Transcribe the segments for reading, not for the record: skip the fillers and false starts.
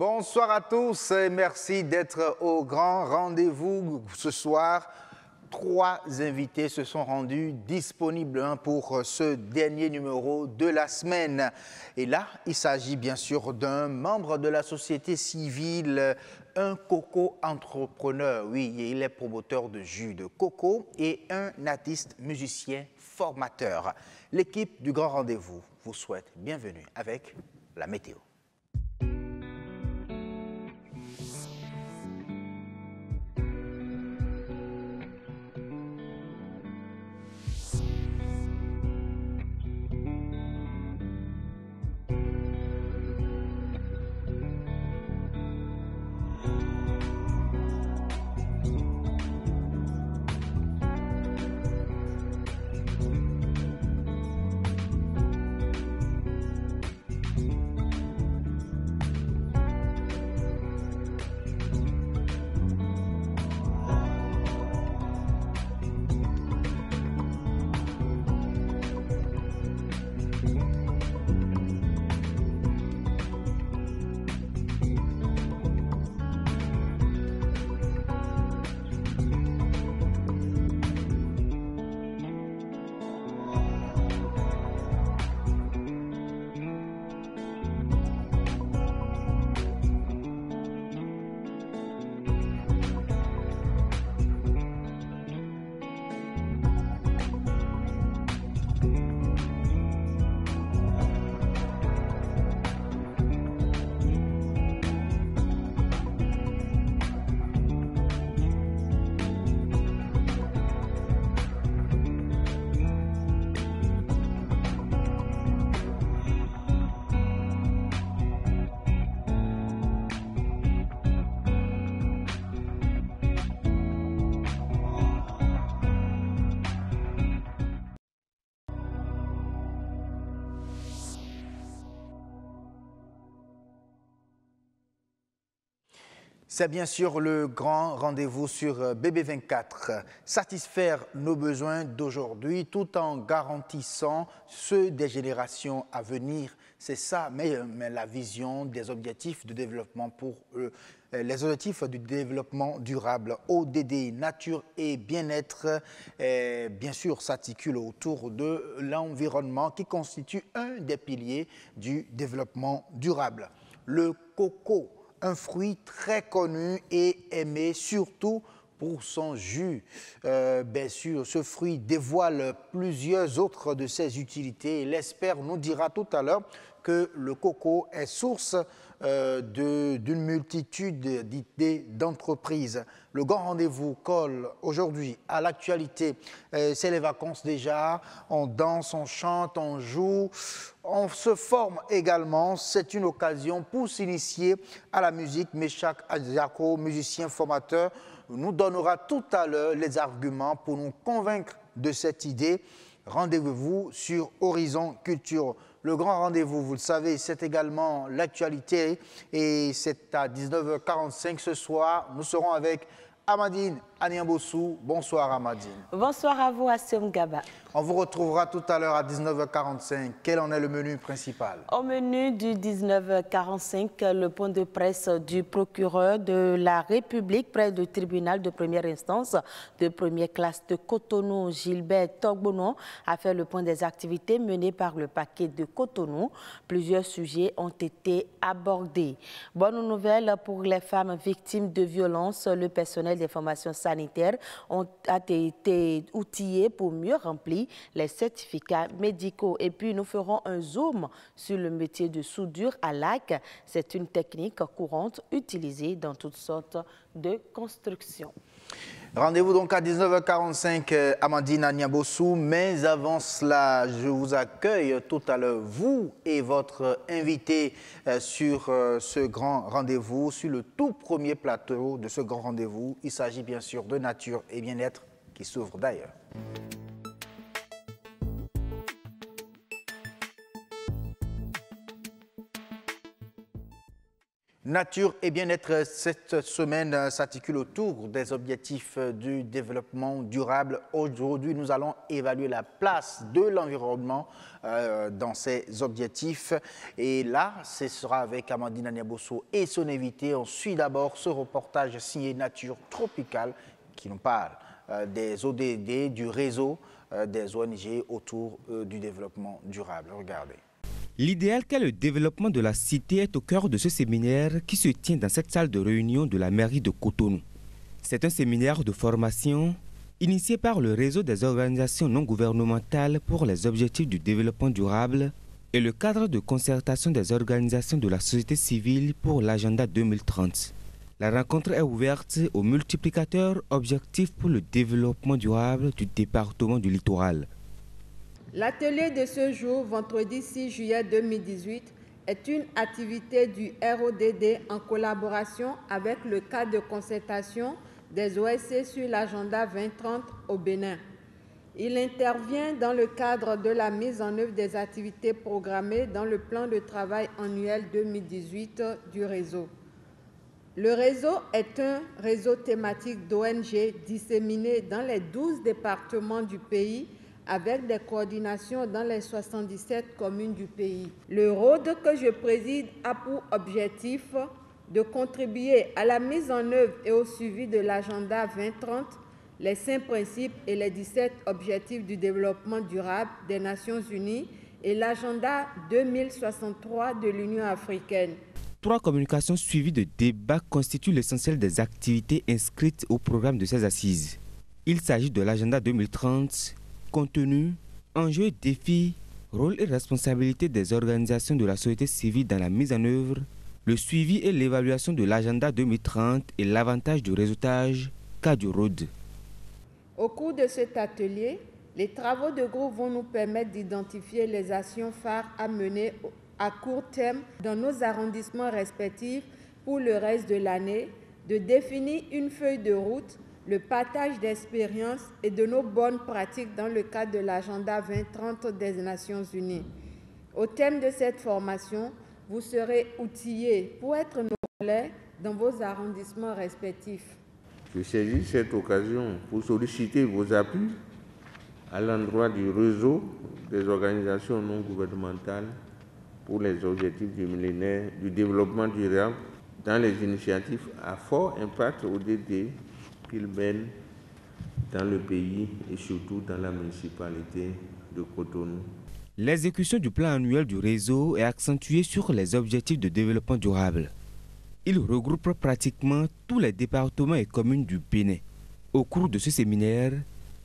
Bonsoir à tous et merci d'être au grand rendez-vous ce soir. 3 invités se sont rendus disponibles pour ce dernier numéro de la semaine. Et là, il s'agit bien sûr d'un membre de la société civile, un coco-entrepreneur. Oui, il est promoteur de jus de coco et un artiste musicien formateur. L'équipe du grand rendez-vous vous souhaite bienvenue avec la météo. C'est bien sûr le grand rendez-vous sur BB24. Satisfaire nos besoins d'aujourd'hui tout en garantissant ceux des générations à venir. C'est ça, mais la vision des objectifs de développement pour les objectifs du développement durable, ODD, nature et bien-être, bien sûr, s'articule autour de l'environnement qui constitue un des piliers du développement durable. Le coco, un fruit très connu et aimé, surtout pour son jus. Bien sûr, ce fruit dévoile plusieurs autres de ses utilités. L'expert nous dira tout à l'heure que le coco est source d'une multitude d'idées d'entreprises. Le grand rendez-vous colle aujourd'hui à l'actualité. C'est les vacances déjà, on danse, on chante, on joue, on se forme également. C'est une occasion pour s'initier à la musique. Meshak Adiako, musicien formateur, nous donnera tout à l'heure les arguments pour nous convaincre de cette idée. Rendez-vous sur Horizon Culture. Le grand rendez-vous, vous le savez, c'est également l'actualité et c'est à 19h45 ce soir. Nous serons avec Amadine Aniambossou. Bonsoir Amadine. Bonsoir à vous, Assem Gaba. On vous retrouvera tout à l'heure à 19h45. Quel en est le menu principal? Au menu du 19h45, le point de presse du procureur de la République près du tribunal de première instance de première classe de Cotonou, Gilbert Togbono, a fait le point des activités menées par le paquet de Cotonou. Plusieurs sujets ont été abordés. Bonne nouvelle pour les femmes victimes de violences. Le personnel des formations sanitaires a été outillé pour mieux remplir les certificats médicaux. Et puis, nous ferons un zoom sur le métier de soudure à lac. C'est une technique courante utilisée dans toutes sortes de constructions. Rendez-vous donc à 19h45, Amandine Aniambossou. Mais avant cela, je vous accueille tout à l'heure, vous et votre invité, sur ce grand rendez-vous, sur le tout premier plateau de ce grand rendez-vous. Il s'agit bien sûr de nature et bien-être qui s'ouvre d'ailleurs. Nature et bien-être, cette semaine s'articule autour des objectifs du développement durable. Aujourd'hui, nous allons évaluer la place de l'environnement dans ces objectifs. Et là, ce sera avec Amandine Niabosso et son invité. On suit d'abord ce reportage signé Nature Tropicale qui nous parle des ODD, du réseau des ONG autour du développement durable. Regardez. L'idéal qu'est le développement de la cité est au cœur de ce séminaire qui se tient dans cette salle de réunion de la mairie de Cotonou. C'est un séminaire de formation initié par le réseau des organisations non gouvernementales pour les objectifs du développement durable et le cadre de concertation des organisations de la société civile pour l'agenda 2030. La rencontre est ouverte aux multiplicateurs objectifs pour le développement durable du département du littoral. L'atelier de ce jour, vendredi 6 juillet 2018, est une activité du RODD en collaboration avec le cadre de concertation des OSC sur l'agenda 2030 au Bénin. Il intervient dans le cadre de la mise en œuvre des activités programmées dans le plan de travail annuel 2018 du réseau. Le réseau est un réseau thématique d'ONG disséminé dans les 12 départements du pays avec des coordinations dans les 77 communes du pays. Le ROD que je préside a pour objectif de contribuer à la mise en œuvre et au suivi de l'agenda 2030, les 5 principes et les 17 objectifs du développement durable des Nations Unies et l'agenda 2063 de l'Union africaine. 3 communications suivies de débats constituent l'essentiel des activités inscrites au programme de ces assises. Il s'agit de l'agenda 2030, contenu, enjeux et défis, rôle et responsabilité des organisations de la société civile dans la mise en œuvre, le suivi et l'évaluation de l'agenda 2030 et l'avantage du réseautage, cas du ROD. Au cours de cet atelier, les travaux de groupe vont nous permettre d'identifier les actions phares à mener à court terme dans nos arrondissements respectifs pour le reste de l'année, de définir une feuille de route, le partage d'expériences et de nos bonnes pratiques dans le cadre de l'agenda 2030 des Nations Unies. Au thème de cette formation, vous serez outillés pour être nos relais dans vos arrondissements respectifs. Je saisis cette occasion pour solliciter vos appuis à l'endroit du réseau des organisations non gouvernementales pour les objectifs du millénaire du développement durable dans les initiatives à fort impact ODD qu'il mène dans le pays et surtout dans la municipalité de Cotonou. L'exécution du plan annuel du réseau est accentuée sur les objectifs de développement durable. Il regroupe pratiquement tous les départements et communes du Bénin. Au cours de ce séminaire,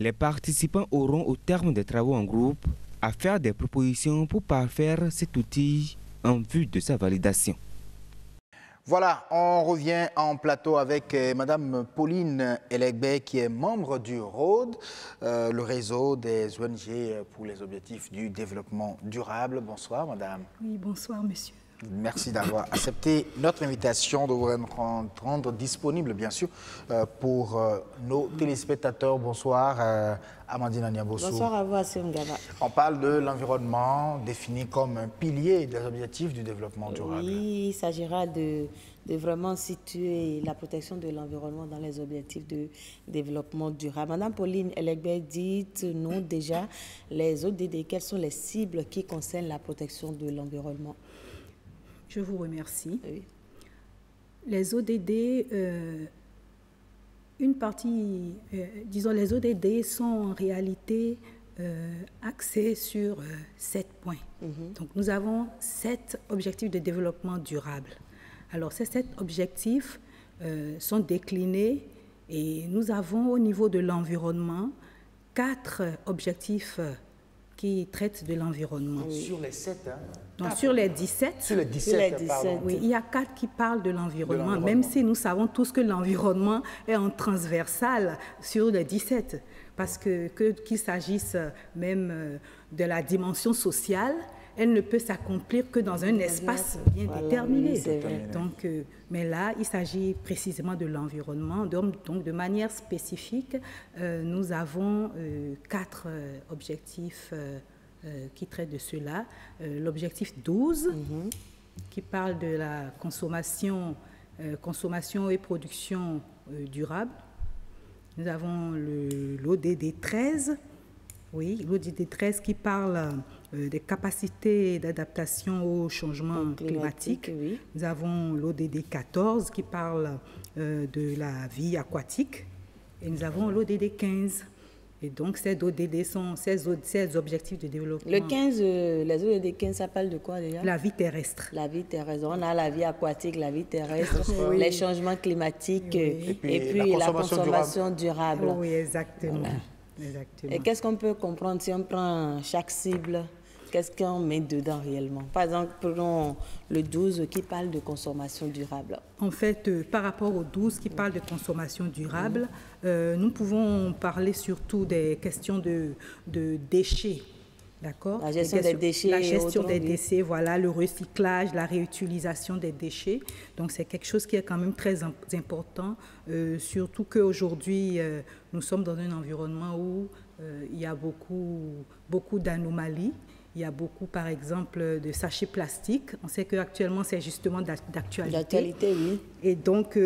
les participants auront au terme des travaux en groupe à faire des propositions pour parfaire cet outil en vue de sa validation. Voilà, on revient en plateau avec Madame Pauline Elegbe, qui est membre du ROD, le réseau des ONG pour les objectifs du développement durable. Bonsoir, Madame. Oui, bonsoir, monsieur. Merci d'avoir accepté notre invitation, de vous rendre disponible, bien sûr, pour nos téléspectateurs. Bonsoir, Amandine Niabosso. Bonsoir à vous, Assem Gaba. On parle de l'environnement défini comme un pilier des objectifs du développement durable. Oui, il s'agira de vraiment situer la protection de l'environnement dans les objectifs de développement durable. Madame Pauline Elegbe, dites-nous déjà les ODD, quelles sont les cibles qui concernent la protection de l'environnement? Je vous remercie. Oui. Les ODD, une partie, disons, les ODD sont en réalité axés sur 7 points. Donc, nous avons 7 objectifs de développement durable. Alors, ces 7 objectifs sont déclinés et nous avons au niveau de l'environnement 4 objectifs qui traitent de l'environnement. Oui. Sur les 7, hein? Donc, sur les 17, sur les 17, pardon. Oui, il y a 4 qui parlent de l'environnement, même si nous savons tous que l'environnement est en transversal sur les 17, parce qu'il s'agisse même de la dimension sociale, elle ne peut s'accomplir que dans un espace bien déterminé. Donc, mais là, il s'agit précisément de l'environnement. Donc, de manière spécifique, nous avons 4 objectifs qui traitent de cela. L'objectif 12, qui parle de la consommation et production durable. Nous avons l'ODD 13, oui, l'ODD 13 qui parle des capacités d'adaptation au changement climatique. Oui. Nous avons l'ODD 14 qui parle de la vie aquatique. Et nous avons l'ODD 15. Et donc, ces ODD sont ces objectifs de développement. Le 15, les ODD 15, ça parle de quoi déjà? La vie terrestre. La vie terrestre. On a la vie aquatique, la vie terrestre, oui. Les changements climatiques oui. et puis la consommation durable. Oui, exactement. Voilà. Exactement. Et qu'est-ce qu'on peut comprendre si on prend chaque cible? Qu'est-ce qu'on met dedans réellement? Par exemple, prenons le 12 qui parle de consommation durable. En fait, par rapport au 12 qui parle de consommation durable, nous pouvons parler surtout des questions de déchets. D'accord? La gestion des déchets. La gestion des déchets, voilà, le recyclage, la réutilisation des déchets. Donc, c'est quelque chose qui est quand même très important, surtout qu'aujourd'hui, nous sommes dans un environnement où il y a beaucoup d'anomalies. Il y a beaucoup, par exemple, de sachets plastiques. On sait qu'actuellement, c'est justement d'actualité. D'actualité, oui. Et donc,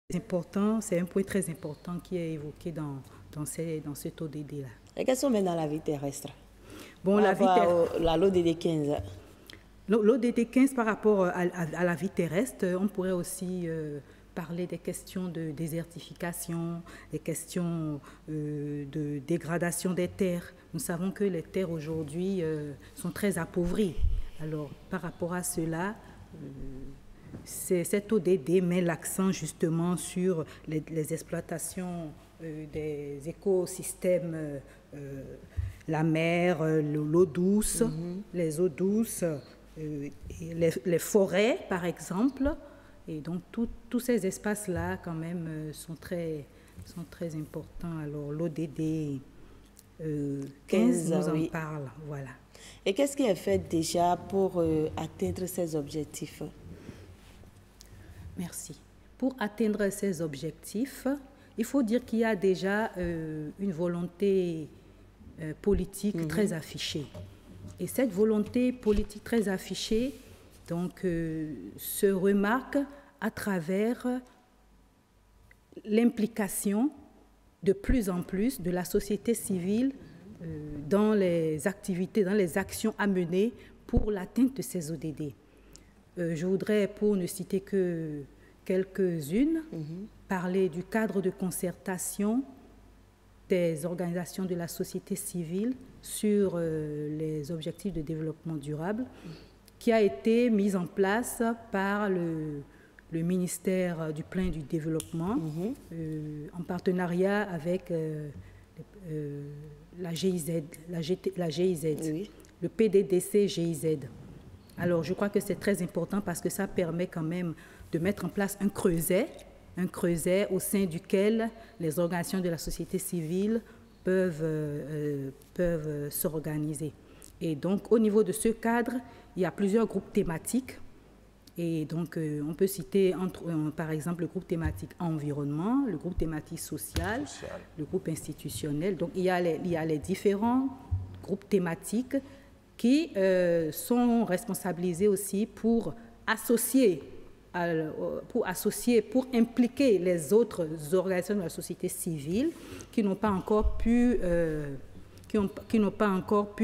c'est un point très important qui est évoqué dans cet ODD-là. Et qu'est-ce qu'on met dans la vie terrestre? Bon, l'ODD 15. L'ODD 15, par rapport à la vie terrestre, on pourrait aussi parler des questions de désertification, des questions de dégradation des terres. Nous savons que les terres aujourd'hui sont très appauvries. Alors, par rapport à cela, cet ODD met l'accent justement sur les exploitations des écosystèmes, la mer, l'eau douce, les eaux douces, les forêts, par exemple. Et donc, tous ces espaces-là, quand même, sont très importants. Alors, l'ODD 15 nous en parle. Voilà. Et qu'est-ce qui est fait déjà pour atteindre ces objectifs? Merci. Pour atteindre ces objectifs, il faut dire qu'il y a déjà une volonté politique très affichée. Et cette volonté politique très affichée donc, se remarque à travers l'implication de plus en plus de la société civile dans les activités, dans les actions à mener pour l'atteinte de ces ODD. Je voudrais, pour ne citer que quelques-unes, parler du cadre de concertation des organisations de la société civile sur les objectifs de développement durable, qui a été mise en place par le ministère du Plan et du Développement, en partenariat avec la GIZ, oui. Le PDDC-GIZ. Alors, je crois que c'est très important parce que ça permet quand même de mettre en place un creuset au sein duquel les organisations de la société civile peuvent s'organiser. Et donc, au niveau de ce cadre, il y a plusieurs groupes thématiques. Et donc, on peut citer, par exemple, le groupe thématique environnement, le groupe thématique social, le groupe institutionnel. Donc, il y a les différents groupes thématiques qui sont responsabilisés aussi pour impliquer les autres organisations de la société civile qui n'ont pas encore pu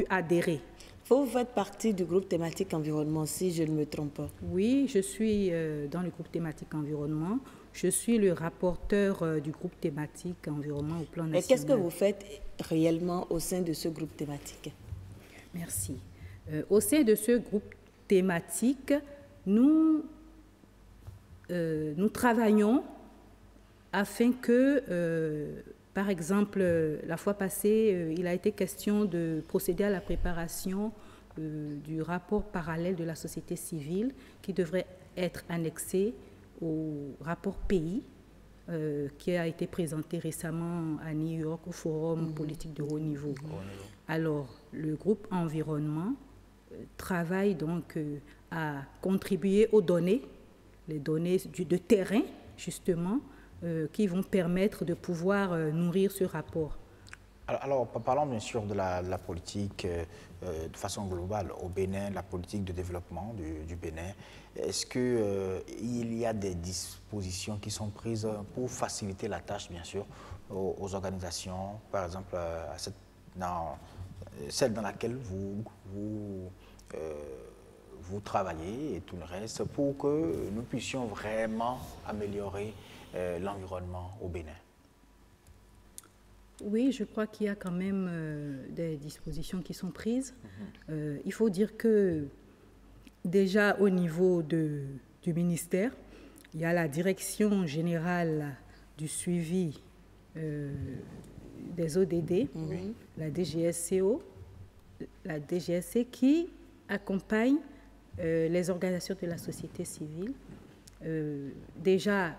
adhérer. Vous faites partie du groupe thématique environnement, si je ne me trompe pas. Oui, je suis dans le groupe thématique environnement. Je suis le rapporteur du groupe thématique environnement au plan national. Et qu'est-ce que vous faites réellement au sein de ce groupe thématique? Merci. Au sein de ce groupe thématique, nous travaillons afin que, par exemple, la fois passée, il a été question de procéder à la préparation du rapport parallèle de la société civile qui devrait être annexé au rapport pays qui a été présenté récemment à New York au Forum politique de haut niveau. Alors, le groupe environnement travaille donc à contribuer aux données, les données de terrain, justement, qui vont permettre de pouvoir nourrir ce rapport. Alors, parlons bien sûr de la politique de façon globale au Bénin, la politique de développement du Bénin. Est-ce qu'il y a des dispositions qui sont prises pour faciliter la tâche, bien sûr, aux organisations, par exemple, celle dans laquelle vous travaillez et tout le reste, pour que nous puissions vraiment améliorer l'environnement au Bénin? Oui, je crois qu'il y a quand même des dispositions qui sont prises. Il faut dire que déjà au niveau du ministère, il y a la direction générale du suivi des ODD, la DGSCO, la DGSC qui accompagne les organisations de la société civile. Déjà,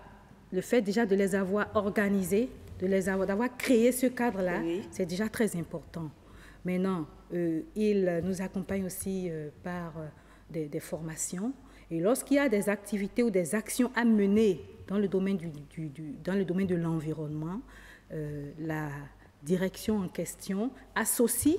le fait déjà de les avoir organisées, d'avoir créé ce cadre-là, c'est déjà très important. Maintenant, il nous accompagne aussi par des formations. Et lorsqu'il y a des activités ou des actions à mener dans le domaine de l'environnement, la direction en question associe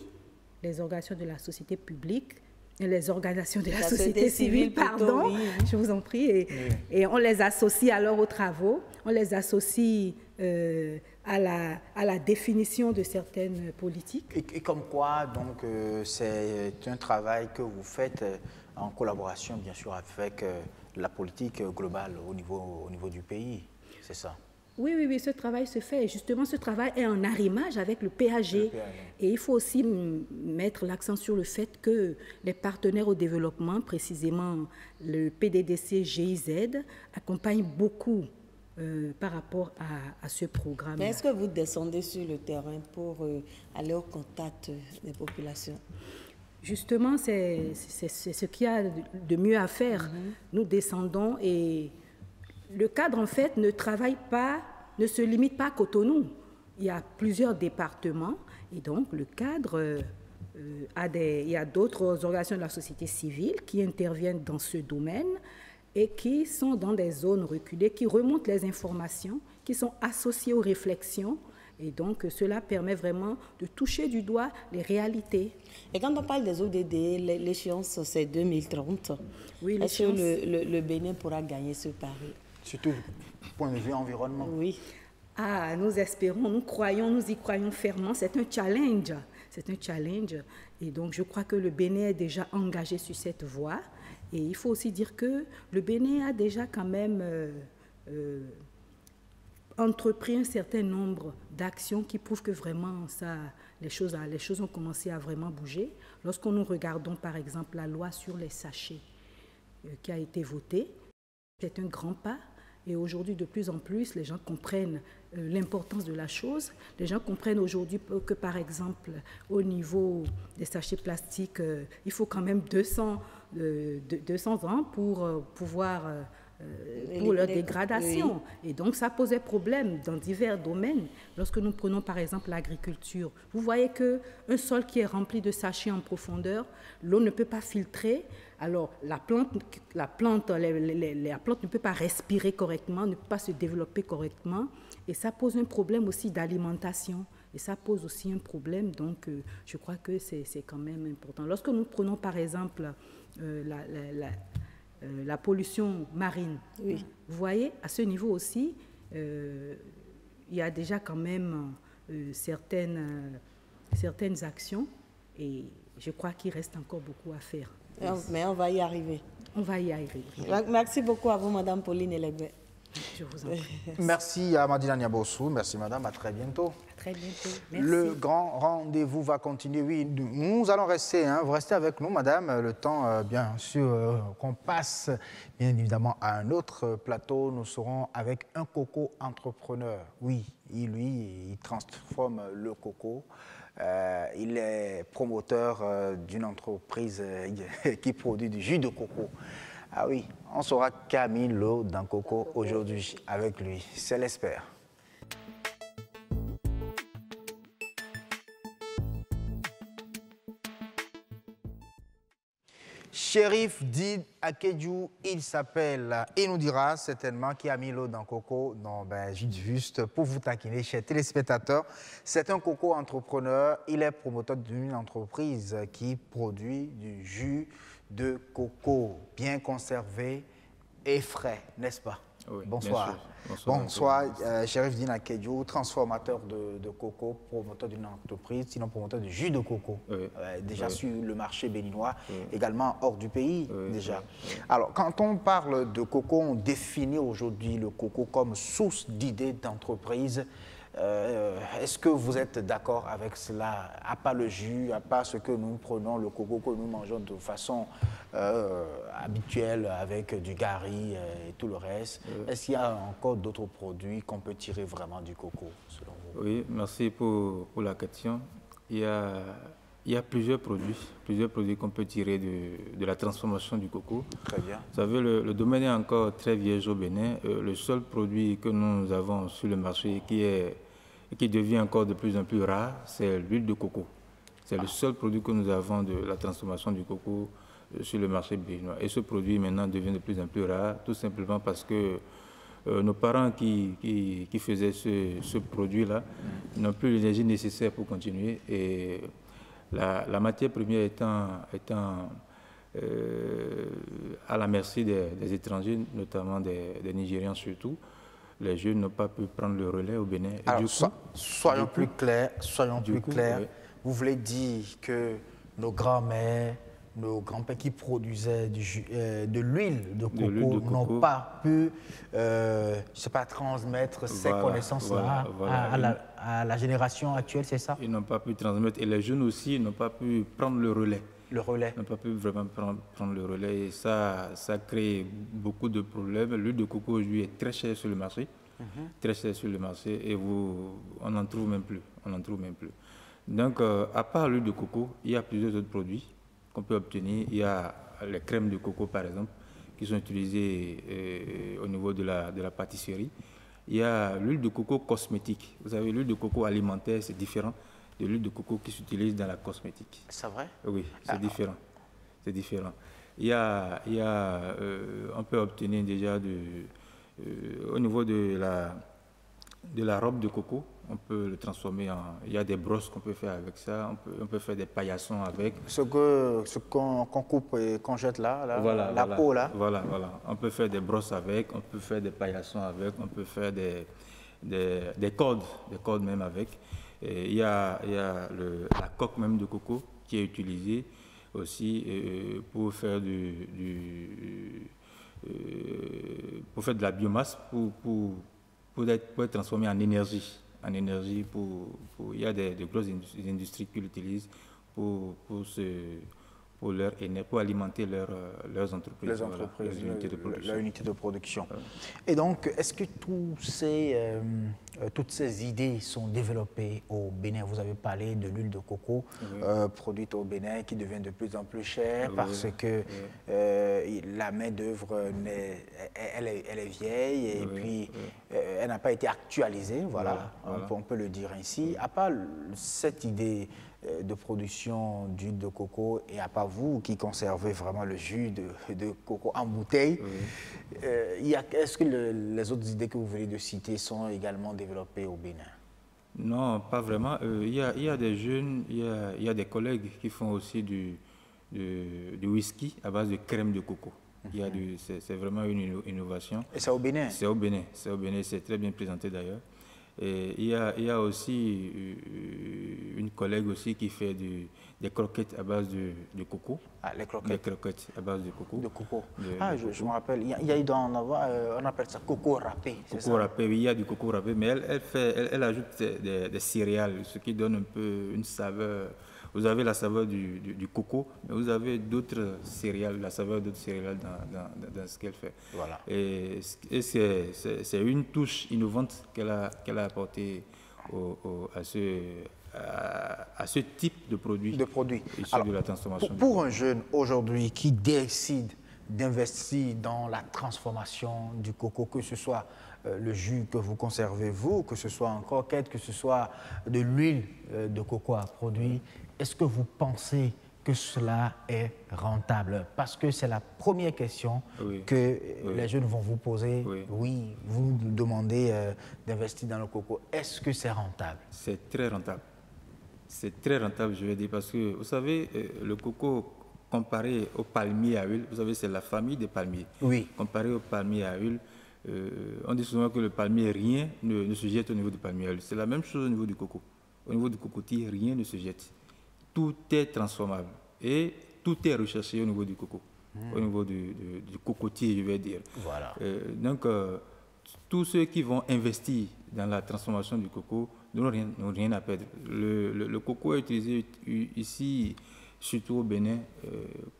les organisations de la société publique, les organisations de la société civile, pardon, je vous en prie, et on les associe alors aux travaux, on les associe à la définition de certaines politiques. Et comme quoi, donc, c'est un travail que vous faites en collaboration, bien sûr, avec la politique globale au niveau du pays, c'est ça? Oui, ce travail se fait. Et justement, ce travail est en arrimage avec le PAG. Et il faut aussi mettre l'accent sur le fait que les partenaires au développement, précisément le PDDC GIZ, accompagnent beaucoup par rapport à ce programme. Mais est-ce que vous descendez sur le terrain pour aller au contact des populations? Justement, c'est ce qu'il y a de mieux à faire. Nous descendons et le cadre, en fait, ne se limite pas à Cotonou. Il y a plusieurs départements et donc le cadre, il y a d'autres organisations de la société civile qui interviennent dans ce domaine et qui sont dans des zones reculées, qui remontent les informations, qui sont associées aux réflexions. Et donc, cela permet vraiment de toucher du doigt les réalités. Et quand on parle des ODD, l'échéance, c'est 2030. Oui, est-ce que le Bénin pourra gagner ce pari? Surtout du point de vue environnement. Oui. Ah, nous espérons, nous croyons, nous y croyons fermement. C'est un challenge. C'est un challenge. Et donc, je crois que le Bénin est déjà engagé sur cette voie. Et il faut aussi dire que le Bénin a déjà quand même entrepris un certain nombre d'actions qui prouvent que vraiment les choses ont commencé à vraiment bouger. Lorsque nous regardons par exemple la loi sur les sachets qui a été votée, c'est un grand pas. Et aujourd'hui, de plus en plus, les gens comprennent l'importance de la chose. Les gens comprennent aujourd'hui que, par exemple, au niveau des sachets plastiques, il faut quand même 200 ans pour pouvoir... pour leur dégradation. Oui. Et donc, ça posait problème dans divers domaines. Lorsque nous prenons, par exemple, l'agriculture, vous voyez qu'un sol qui est rempli de sachets en profondeur, l'eau ne peut pas filtrer. Alors, la plante ne peut pas respirer correctement, ne peut pas se développer correctement. Et ça pose un problème aussi d'alimentation. Et ça pose aussi un problème. Donc, je crois que c'est quand même important. Lorsque nous prenons, par exemple, la pollution marine. Oui. Vous voyez, à ce niveau aussi, il y a déjà quand même certaines actions et je crois qu'il reste encore beaucoup à faire. Mais on va y arriver. On va y arriver. Merci beaucoup à vous, Madame Pauline Elegbé. Je vous en prie. Merci à Madina Niabossou. Merci, Madame. À très bientôt. À très bientôt. Merci. Le grand rendez-vous va continuer. Oui, nous allons rester. Vous restez avec nous, Madame. Le temps, bien sûr, qu'on passe, bien évidemment, à un autre plateau. Nous serons avec un coco entrepreneur. Oui, il transforme le coco. Il est promoteur d'une entreprise qui produit du jus de coco. Ah oui, on saura Camille Lo dans Coco aujourd'hui avec lui, c'est l'espère. Chérif Dine Akedjou, il s'appelle. Il nous dira certainement qui a mis l'eau dans le coco. Non, ben, juste pour vous taquiner, chers téléspectateurs. C'est un coco entrepreneur. Il est promoteur d'une entreprise qui produit du jus de coco bien conservé et frais, n'est-ce pas? Oui, bonsoir. Bonsoir, Chérif Dine Akedjou, transformateur de coco, promoteur d'une entreprise, sinon promoteur de jus de coco. Oui. Déjà Oui. sur le marché béninois, également hors du pays, Oui, déjà. oui. Alors, quand on parle de coco, on définit aujourd'hui le coco comme source d'idées d'entreprise. Est-ce que vous êtes d'accord avec cela? À part le jus, à part ce que nous prenons, le coco que nous mangeons de façon habituelle avec du gari et tout le reste, est-ce qu'il y a encore d'autres produits qu'on peut tirer vraiment du coco, selon vous? Oui, merci pour la question. Il y a plusieurs produits qu'on peut tirer de la transformation du coco. Très bien. Vous savez, le domaine est encore très vierge au Bénin. Le seul produit que nous avons sur le marché qui devient encore de plus en plus rare, c'est l'huile de coco. C'est le seul produit que nous avons de la transformation du coco sur le marché béninois. Et ce produit maintenant devient de plus en plus rare, tout simplement parce que nos parents qui faisaient ce produit-là n'ont plus l'énergie nécessaire pour continuer. Et la matière première étant à la merci des étrangers, notamment des Nigérians surtout, les jeunes n'ont pas pu prendre le relais au Bénin. Et Alors, du coup, soyons plus clairs. oui. Vous voulez dire que nos grands-mères, nos grands-pères qui produisaient de l'huile de coco n'ont pas pu je sais pas, transmettre ces connaissances-là à la génération actuelle, c'est ça? Ils n'ont pas pu transmettre. Et les jeunes aussi n'ont pas pu prendre le relais. Le relais. N'ont pas pu vraiment prendre le relais. Et ça crée beaucoup de problèmes. L'huile de coco aujourd'hui est très chère sur le marché. Très chère sur le marché. Et on n'en trouve même plus. Donc, à part l'huile de coco, il y a plusieurs autres produits qu'on peut obtenir. Il y a les crèmes de coco, par exemple, qui sont utilisées au niveau de la pâtisserie. Il y a l'huile de coco cosmétique. Vous savez, l'huile de coco alimentaire, c'est différent de l'huile de coco qui s'utilise dans la cosmétique. C'est vrai? Oui, c'est différent. C'est différent. On peut obtenir déjà au niveau de la robe de coco, on peut le transformer il y a des brosses qu'on peut faire avec ça, on peut faire des paillassons avec. Ce qu'on coupe et qu'on jette là, la peau là. Voilà. On peut faire des brosses avec, on peut faire des paillassons avec, on peut faire des cordes même avec. Et il y a la coque même de coco qui est utilisée aussi pour faire pour faire de la biomasse, pour être transformé en énergie. Il y a des grosses industries qui l'utilisent pour alimenter leurs entreprises. Les entreprises, leurs unités de production. leur unité de production. Et donc, est-ce que toutes ces idées sont développées au Bénin? Vous avez parlé de l'huile de coco produite au Bénin qui devient de plus en plus chère parce que la main-d'œuvre, elle est vieille et puis elle n'a pas été actualisée. Voilà. On peut le dire ainsi. À part cette idée de production d'huile de coco et à part vous qui conservez vraiment le jus de coco en bouteille, est-ce que les autres idées que vous venez de citer sont également développées au Bénin? Non, pas vraiment. Il y a des jeunes, il y a des collègues qui font aussi du whisky à base de crème de coco. C'est vraiment une innovation. Et c'est au Bénin? C'est au Bénin, c'est très bien présenté d'ailleurs. Et il y a aussi une collègue aussi qui fait des croquettes à base de coco. Ah, les croquettes. Des croquettes à base de coco. De coco. Je me rappelle, il doit en avoir, on appelle ça coco râpé. Coco râpé, oui, il y a du coco râpé, mais elle ajoute des céréales, ce qui donne un peu une saveur. Vous avez la saveur du coco, mais vous avez d'autres céréales, la saveur d'autres céréales dans ce qu'elle fait. Voilà. Et c'est une touche innovante qu'elle a apportée à ce type de produit. Alors, de la transformation. Pour un jeune aujourd'hui qui décide d'investir dans la transformation du coco, que ce soit le jus que vous conservez vous, que ce soit en croquette, que ce soit de l'huile de coco à produire, est-ce que vous pensez que cela est rentable? Parce que c'est la première question que les jeunes vont vous poser. Oui, vous nous demandez d'investir dans le coco. Est-ce que c'est rentable? C'est très rentable. C'est très rentable, je vais dire, parce que, vous savez, le coco, comparé au palmier à huile, vous savez, c'est la famille des palmiers. Oui. Comparé au palmier à huile, on dit souvent que le palmier, rien ne se jette au niveau du palmier à huile. C'est la même chose au niveau du coco. Au niveau du cocotier, rien ne se jette. Tout est transformable et tout est recherché au niveau du coco, au niveau du cocotier, je vais dire. Voilà. Donc, tous ceux qui vont investir dans la transformation du coco n'ont rien à perdre. Le coco est utilisé ici, surtout au Bénin,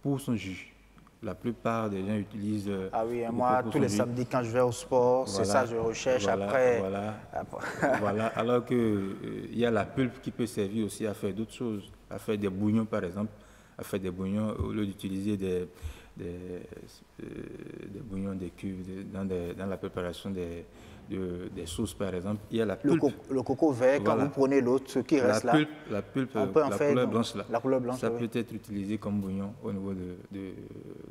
pour son jus. La plupart des gens utilisent... Ah oui, moi, tous les samedis, quand je vais au sport, c'est ça que je recherche après. Voilà, alors qu'il y a la pulpe qui peut servir aussi à faire d'autres choses, à faire des bouillons, par exemple, à faire des bouillons, au lieu d'utiliser des bouillons, des cuves, dans la préparation des sauces, par exemple. Il y a la pulpe. Le coco vert, quand vous prenez l'autre, ce qui reste là, la pulpe, on peut en faire, couleur blanche là. La couleur blanche, ça peut être utilisé comme bouillon au niveau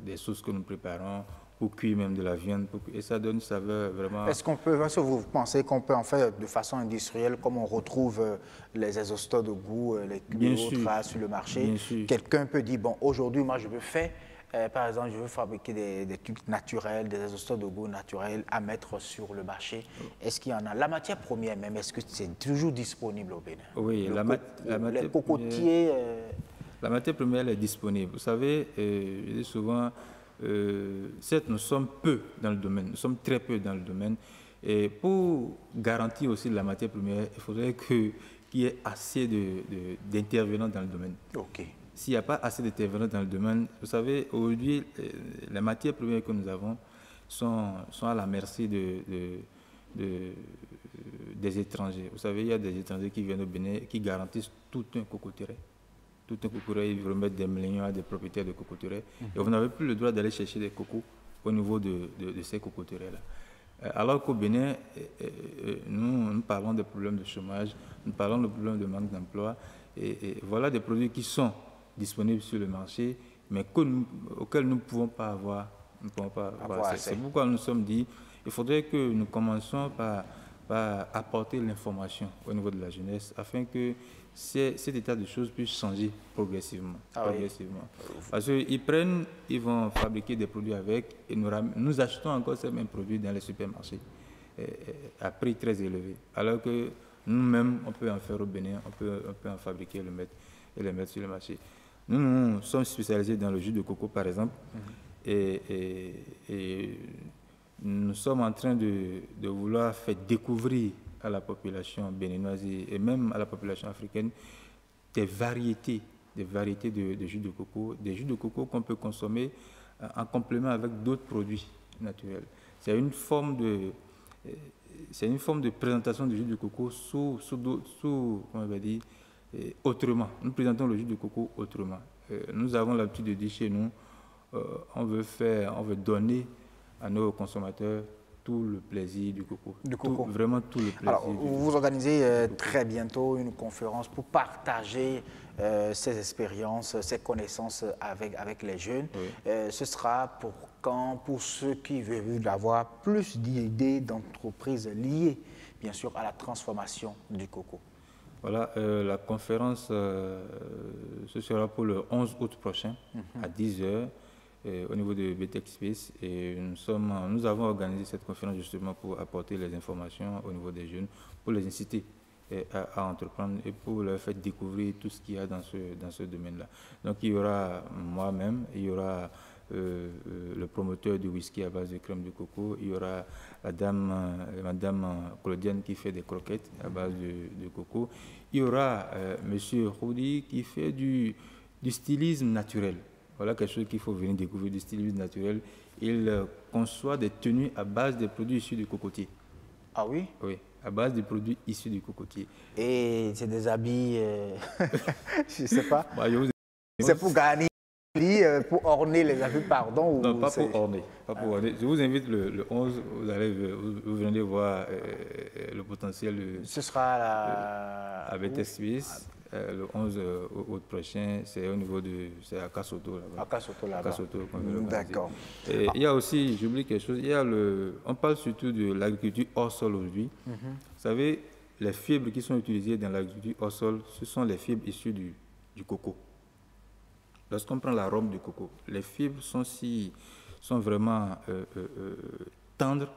des sauces que nous préparons, pour cuire même de la viande, et ça donne une saveur vraiment... Est-ce que vous pensez qu'on peut en faire de façon industrielle, comme on retrouve les exhausteurs de goût, les autres sur le marché? Quelqu'un peut dire, bon, aujourd'hui, moi, je veux faire... par exemple, je veux fabriquer des trucs naturels, des exhausteurs de goût naturels à mettre sur le marché. Est-ce qu'il y en a? La matière première même, est-ce que c'est toujours disponible au Bénin? Oui, les cocotiers... La matière première est disponible. Vous savez, je dis souvent, certes, nous sommes peu dans le domaine, nous sommes très peu dans le domaine. Et pour garantir aussi la matière première, il faudrait qu'il y ait assez d'intervenants dans le domaine. OK. S'il n'y a pas assez d'intervenants dans le domaine, vous savez, aujourd'hui, les matières premières que nous avons sont à la merci des étrangers. Vous savez, il y a des étrangers qui viennent au Bénin qui garantissent tout un cocotier. Tout un cocotier, ils remettent des millions à des propriétaires de cocotiers. Et vous n'avez plus le droit d'aller chercher des cocos au niveau de ces cocotiers-là. Alors qu'au Bénin, nous parlons des problèmes de chômage, nous parlons des problèmes de manque d'emploi. Et voilà des produits qui sont disponibles sur le marché, mais auxquels nous ne pouvons pas avoir accès. C'est pourquoi nous nous sommes dit qu'il faudrait que nous commencions par apporter l'information au niveau de la jeunesse, afin que cet état de choses puisse changer progressivement. Parce qu'ils vont fabriquer des produits avec, et nous achetons encore ces mêmes produits dans les supermarchés à prix très élevé. Alors que nous-mêmes, on peut en faire au Bénin, on peut en fabriquer et les mettre sur le marché. Nous sommes spécialisés dans le jus de coco, par exemple, et nous sommes en train de vouloir faire découvrir à la population béninoise et même à la population africaine des variétés de jus de coco, des jus de coco qu'on peut consommer en complément avec d'autres produits naturels. C'est une forme de présentation du jus de coco comment on va dire, autrement. Nous présentons le jus de coco autrement. Nous avons l'habitude de dire chez nous, on veut donner à nos consommateurs tout le plaisir du coco. Vraiment tout le plaisir. Alors, vous organisez très bientôt une conférence pour partager ces expériences, ces connaissances avec les jeunes. Ce sera pour quand? Pour ceux qui veulent avoir plus d'idées d'entreprises liées, bien sûr, à la transformation du coco. Voilà, la conférence, ce sera pour le 11 août prochain, à 10h. Au niveau de BTEC Space, et nous avons organisé cette conférence justement pour apporter les informations au niveau des jeunes, pour les inciter à entreprendre et pour leur faire découvrir tout ce qu'il y a dans ce domaine-là. Donc il y aura moi-même, il y aura le promoteur du whisky à base de crème de coco, il y aura madame Claudienne qui fait des croquettes à base de coco, il y aura monsieur Roudi qui fait du stylisme naturel. Voilà quelque chose qu'il faut venir découvrir, du stylisme naturel. Il conçoit des tenues à base des produits issus du cocotier. Ah oui? Oui, à base des produits issus du cocotier. Et c'est des habits, je ne sais pas. Bah, c'est pour gagner, pour orner les habits, pardon? Non, pas pour orner. Je vous invite le 11, vous venez voir le potentiel. Ce sera à BTEC Suisse. le 11 août prochain, c'est au niveau de... C'est à Kassoto, là-bas. À Kassoto, là-bas. D'accord. Et il y a aussi, j'oublie quelque chose, il y a on parle surtout de l'agriculture hors sol aujourd'hui. Vous savez, les fibres qui sont utilisées dans l'agriculture hors sol, ce sont les fibres issues du coco. Lorsqu'on prend l'arôme du coco, les fibres sont vraiment tendres,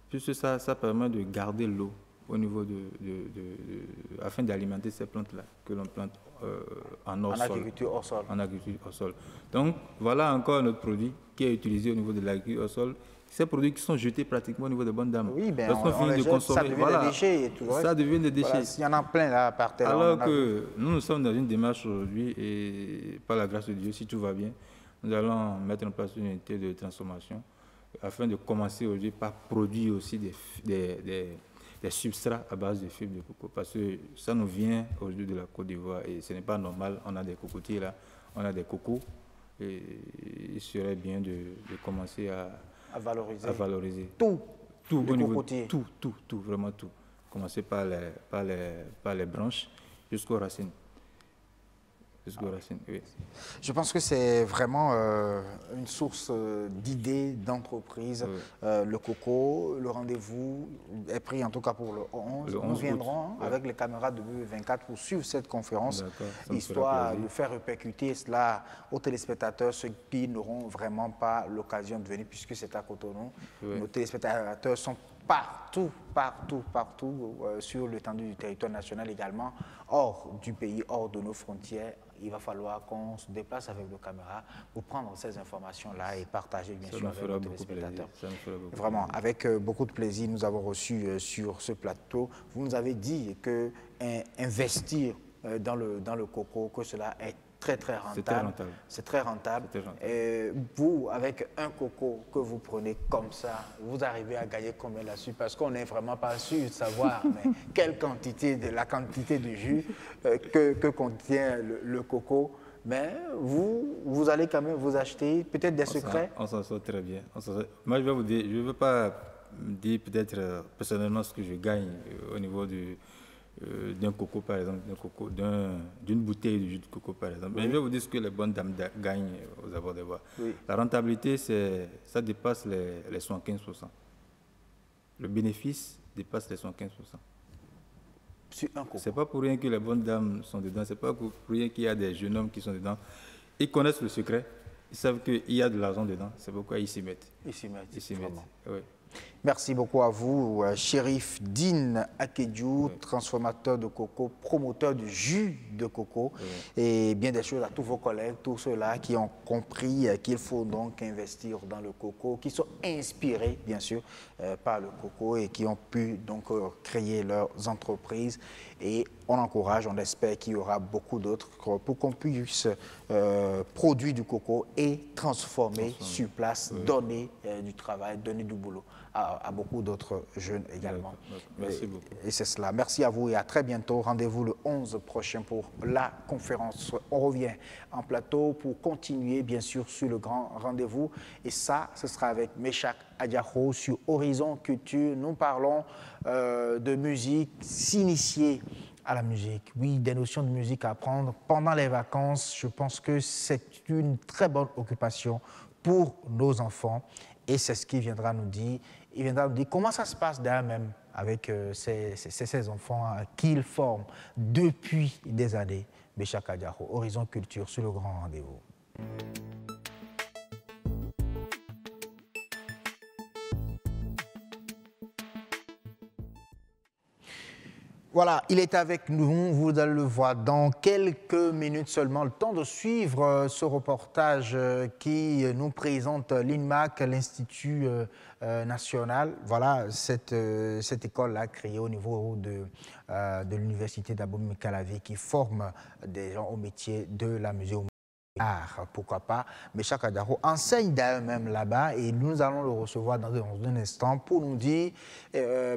puisque ça permet de garder l'eau au niveau afin d'alimenter ces plantes-là que l'on plante en agriculture hors sol. En agriculture hors sol. Donc, voilà encore notre produit qui est utilisé au niveau de l'agriculture hors sol. Ces produits qui sont jetés pratiquement au niveau des bonnes dames. Oui, bien, on les jette, ça devient des déchets et tout le reste. Ça devient des déchets. Il y en a plein là par terre. Alors que nous sommes dans une démarche aujourd'hui et par la grâce de Dieu, si tout va bien, nous allons mettre en place une unité de transformation afin de commencer aujourd'hui par produire aussi des substrats à base de fibres de coco. Parce que ça nous vient aujourd'hui de la Côte d'Ivoire et ce n'est pas normal. On a des cocotiers là, on a des cocos et il serait bien de commencer à valoriser. Tout au niveau, tout, vraiment tout. Commencer par les branches jusqu'aux racines. Oui. Je pense que c'est vraiment une source d'idées, d'entreprise. Oui. Le coco, le rendez-vous est pris en tout cas pour le 11. Nous viendrons avec les caméras de BB24 pour suivre cette conférence, histoire de faire répercuter cela aux téléspectateurs, ceux qui n'auront vraiment pas l'occasion de venir puisque c'est à Cotonou. Oui. Nos téléspectateurs sont partout sur l'étendue du territoire national également, hors du pays, hors de nos frontières. Il va falloir qu'on se déplace avec nos caméras pour prendre ces informations-là et partager bien sûr avec nos téléspectateurs. Vraiment, avec beaucoup de plaisir, nous avons reçu sur ce plateau. Vous nous avez dit que investir dans le coco, que cela est très rentable. C'est très rentable. Et vous, avec un coco que vous prenez comme ça, vous arrivez à gagner combien là-dessus? Parce qu'on n'est vraiment pas sûr de savoir mais la quantité de jus que contient le coco. Mais vous allez quand même vous acheter peut-être des secrets. On s'en sort très bien. Moi, je vais vous dire, je ne veux pas dire peut-être personnellement ce que je gagne au niveau d'un coco, par exemple, d'une bouteille de jus de coco, par exemple. Oui. Mais je vais vous dire ce que les bonnes dames gagnent aux abords des bois. Oui. La rentabilité, ça dépasse les 75%. Le bénéfice dépasse les 75%. Sur un coco. Ce n'est pas pour rien que les bonnes dames sont dedans, ce n'est pas pour rien qu'il y a des jeunes hommes qui sont dedans. Ils connaissent le secret, ils savent qu'il y a de l'argent dedans, c'est pourquoi ils s'y mettent. Ils s'y mettent. Oui. Merci beaucoup à vous, Chérif Din Akedjou, transformateur de coco, promoteur du jus de coco, et bien des choses à tous vos collègues, tous ceux-là qui ont compris qu'il faut donc investir dans le coco, qui sont inspirés bien sûr par le coco et qui ont pu donc créer leurs entreprises. Et on encourage, on espère qu'il y aura beaucoup d'autres pour qu'on puisse produire du coco et transformer sur place, donner du travail, donner du boulot à beaucoup d'autres jeunes également. Merci beaucoup. Et c'est cela. Merci à vous et à très bientôt. Rendez-vous le 11 prochain pour la conférence. On revient en plateau pour continuer bien sûr sur le grand rendez-vous. Et ça, ce sera avec Meshak Adjahou sur Horizon Culture. Nous parlons de musique, s'initier à la musique. Oui, des notions de musique à apprendre pendant les vacances. Je pense que c'est une très bonne occupation pour nos enfants. Et c'est ce qu'il viendra nous dire. Il viendra nous dire comment ça se passe d'ailleurs même avec ces enfants qu'il forme depuis des années. Meshak Adjahou, Horizon Culture sur le grand rendez-vous. Voilà, il est avec nous, vous allez le voir dans quelques minutes seulement. Le temps de suivre ce reportage qui nous présente l'INMAC, l'Institut national. Voilà, cette école-là créée au niveau de l'Université d'Abomey-Calavi qui forme des gens au métier de la musique. Pourquoi pas, Meshak Adjahou enseigne d'ailleurs même là-bas et nous allons le recevoir dans un instant pour nous dire,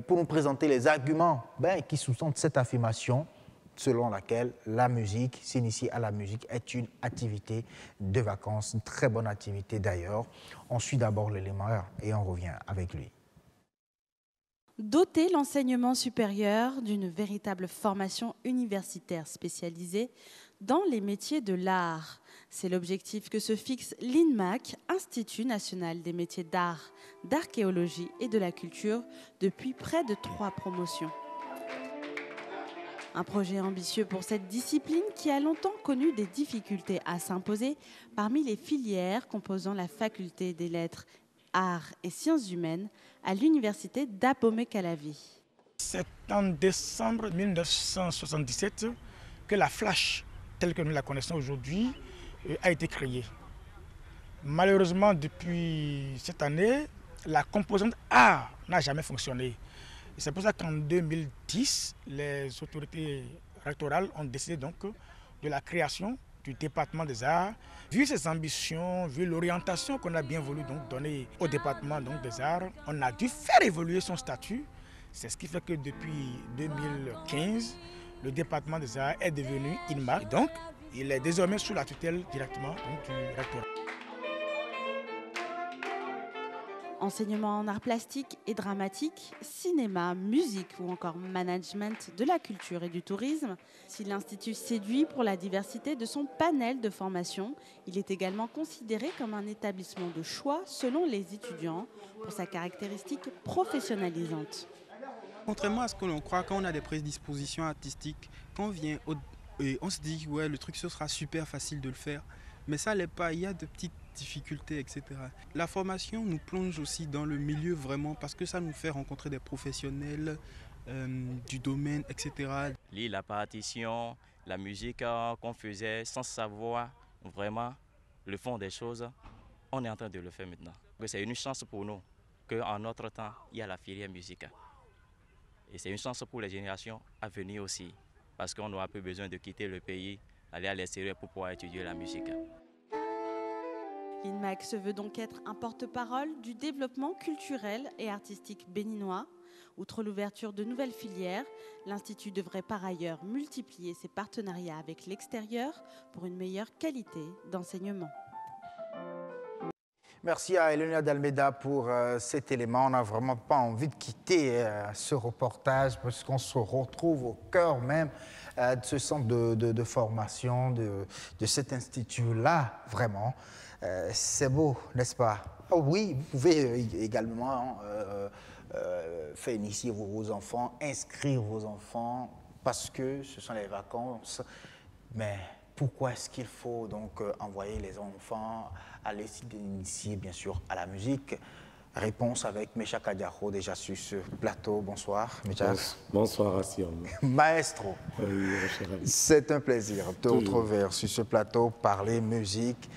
pour nous présenter les arguments qui sous-tendent cette affirmation selon laquelle la musique, s'initier à la musique est une activité de vacances, une très bonne activité d'ailleurs. On suit d'abord l'élément et on revient avec lui. Doter l'enseignement supérieur d'une véritable formation universitaire spécialisée dans les métiers de l'art. C'est l'objectif que se fixe l'INMAC, Institut national des métiers d'art, d'archéologie et de la culture, depuis près de 3 promotions. Un projet ambitieux pour cette discipline qui a longtemps connu des difficultés à s'imposer parmi les filières composant la faculté des lettres, arts et sciences humaines à l'université d'Abomey-Calavi. C'est en décembre 1977 que la Flash, telle que nous la connaissons aujourd'hui, a été créée. Malheureusement, depuis cette année, la composante art n'a jamais fonctionné. C'est pour ça qu'en 2010, les autorités rectorales ont décidé donc de la création du département des arts. Vu ses ambitions, vu l'orientation qu'on a bien voulu donc donner au département donc des arts, on a dû faire évoluer son statut. C'est ce qui fait que depuis 2015, le département des arts est devenu INMAC. Et donc, il est désormais sous la tutelle directement donc, du rectorat. Enseignement en arts plastiques et dramatiques, cinéma, musique ou encore management de la culture et du tourisme. Si l'Institut séduit pour la diversité de son panel de formation, il est également considéré comme un établissement de choix selon les étudiants pour sa caractéristique professionnalisante. Contrairement à ce que l'on croit, quand on a des prédispositions artistiques, quand on vient, on se dit ouais, le truc ce sera super facile de le faire, mais ça l'est pas, il y a de petites difficultés, etc. La formation nous plonge aussi dans le milieu vraiment parce que ça nous fait rencontrer des professionnels du domaine, etc. Lire la partition, la musique qu'on faisait sans savoir vraiment le fond des choses, on est en train de le faire maintenant. C'est une chance pour nous qu'en notre temps, il y a la filière musique. Et c'est une chance pour les générations à venir aussi, parce qu'on aura peu besoin de quitter le pays, aller à l'extérieur pour pouvoir étudier la musique. L'INMAC se veut donc être un porte-parole du développement culturel et artistique béninois. Outre l'ouverture de nouvelles filières, l'Institut devrait par ailleurs multiplier ses partenariats avec l'extérieur pour une meilleure qualité d'enseignement. Merci à Elena d'Almeida pour cet élément. On n'a vraiment pas envie de quitter ce reportage parce qu'on se retrouve au cœur même de ce centre de formation, de cet institut-là, vraiment. C'est beau, n'est-ce pas? Oh oui, vous pouvez également faire initier vos enfants, inscrire vos enfants parce que ce sont les vacances. Mais pourquoi est-ce qu'il faut donc envoyer les enfants à l'essayer d'initier bien sûr à la musique? Réponse avec Mecha Kadiaro déjà sur ce plateau. Bonsoir Mecha. Bonsoir Assiom. Maestro, c'est un plaisir de vous retrouver sur ce plateau, parler musique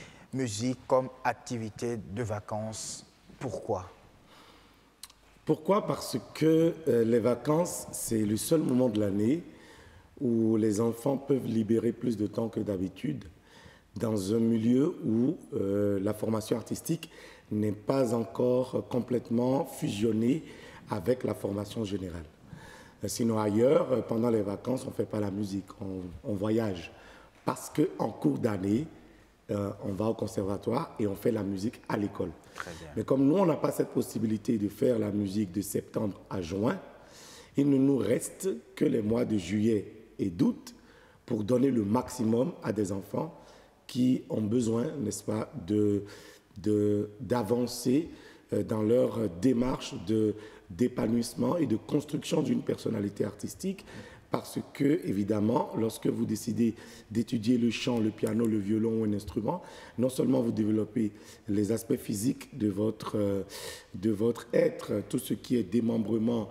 comme activité de vacances. Pourquoi? Pourquoi? Parce que les vacances, c'est le seul moment de l'année où les enfants peuvent libérer plus de temps que d'habitude dans un milieu où la formation artistique n'est pas encore complètement fusionnée avec la formation générale. Sinon ailleurs, pendant les vacances, on ne fait pas la musique, on voyage. Parce qu'en cours d'année, on va au conservatoire et on fait la musique à l'école. Mais comme nous, on n'a pas cette possibilité de faire la musique de septembre à juin, il ne nous reste que les mois de juillet et d'août pour donner le maximum à des enfants qui ont besoin, n'est-ce pas, d'avancer dans leur démarche d'épanouissement et de construction d'une personnalité artistique. Parce que, évidemment, lorsque vous décidez d'étudier le chant, le piano, le violon ou un instrument, non seulement vous développez les aspects physiques de votre être, tout ce qui est démembrement,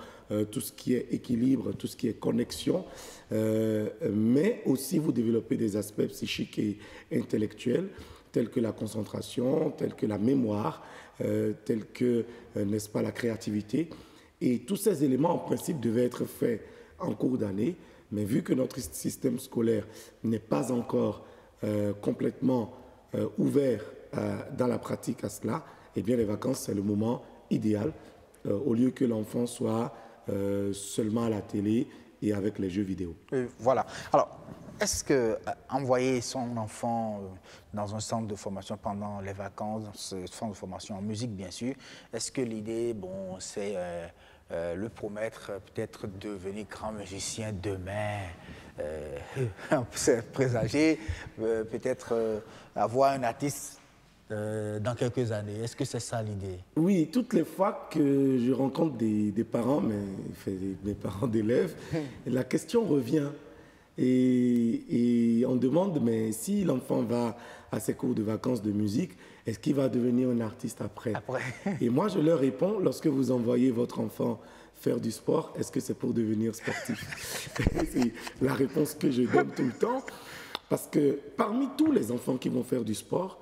tout ce qui est équilibre, tout ce qui est connexion, mais aussi vous développez des aspects psychiques et intellectuels, tels que la concentration, tels que la mémoire, tels que, n'est-ce pas, la créativité. Et tous ces éléments, en principe, devaient être faits en cours d'année, mais vu que notre système scolaire n'est pas encore complètement ouvert dans la pratique à cela, eh bien les vacances, c'est le moment idéal, au lieu que l'enfant soit seulement à la télé et avec les jeux vidéo. Voilà. Alors, est-ce que envoyer son enfant dans un centre de formation pendant les vacances, ce centre de formation en musique bien sûr, est-ce que l'idée, bon, c'est le promettre peut-être devenir grand musicien demain, on peut présager, peut-être avoir un artiste dans quelques années. Est-ce que c'est ça l'idée? Oui, toutes les fois que je rencontre des parents, mes parents d'élèves, la question revient. Et on demande, mais si l'enfant va à ses cours de vacances de musique, est-ce qu'il va devenir un artiste après? Et moi, je leur réponds, lorsque vous envoyez votre enfant faire du sport, est-ce que c'est pour devenir sportif? C'est la réponse que je donne tout le temps. Parce que parmi tous les enfants qui vont faire du sport,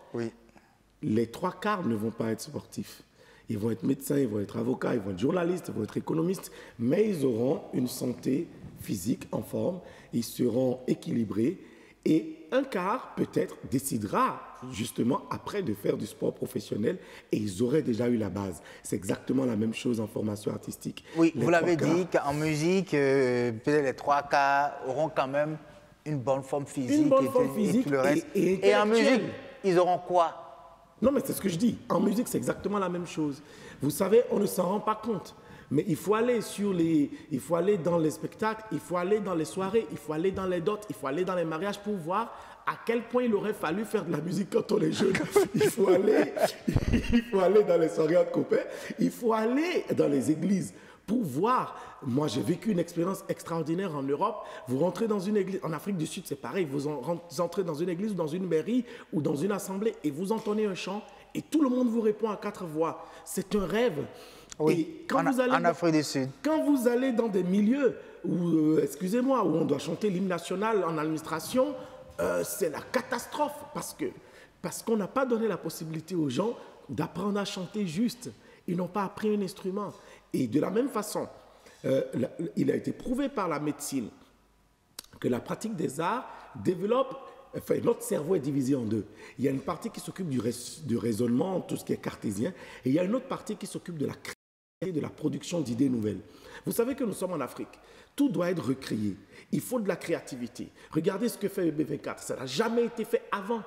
les 3/4 ne vont pas être sportifs. Ils vont être médecins, ils vont être avocats, ils vont être journalistes, ils vont être économistes, mais ils auront une santé physique en forme, ils seront équilibrés et un quart peut-être décidera justement après de faire du sport professionnel et ils auraient déjà eu la base. C'est exactement la même chose en formation artistique. Oui, vous l'avez dit qu'en musique, peut-être les 3/4 auront quand même une bonne forme physique, et tout le reste. Et en musique, ils auront quoi? Non, mais c'est ce que je dis. En musique, c'est exactement la même chose. Vous savez, on ne s'en rend pas compte. Mais il faut aller il faut aller dans les spectacles, il faut aller dans les soirées, il faut aller dans les dots, il faut aller dans les mariages pour voir à quel point il aurait fallu faire de la musique quand on est jeune. Il faut aller dans les soirées entre copains, il faut aller dans les églises pour voir. Moi, j'ai vécu une expérience extraordinaire en Europe. Vous rentrez dans une église, en Afrique du Sud, c'est pareil. Vous entrez dans une église ou dans une mairie ou dans une assemblée et vous entendez un chant et tout le monde vous répond à 4 voix. C'est un rêve. Oui, et quand en Afrique du Sud. Quand vous allez dans des milieux où, excusez-moi, où on doit chanter l'hymne national en administration, c'est la catastrophe parce qu'on n'a pas donné la possibilité aux gens d'apprendre à chanter juste. Ils n'ont pas appris un instrument. Et de la même façon, il a été prouvé par la médecine que la pratique des arts développe. Enfin, notre cerveau est divisé en deux. Il y a une partie qui s'occupe du raisonnement, tout ce qui est cartésien, et il y a une autre partie qui s'occupe de la création, de la production d'idées nouvelles. Vous savez que nous sommes en Afrique. Tout doit être recréé. Il faut de la créativité. Regardez ce que fait BB24. Ça n'a jamais été fait avant.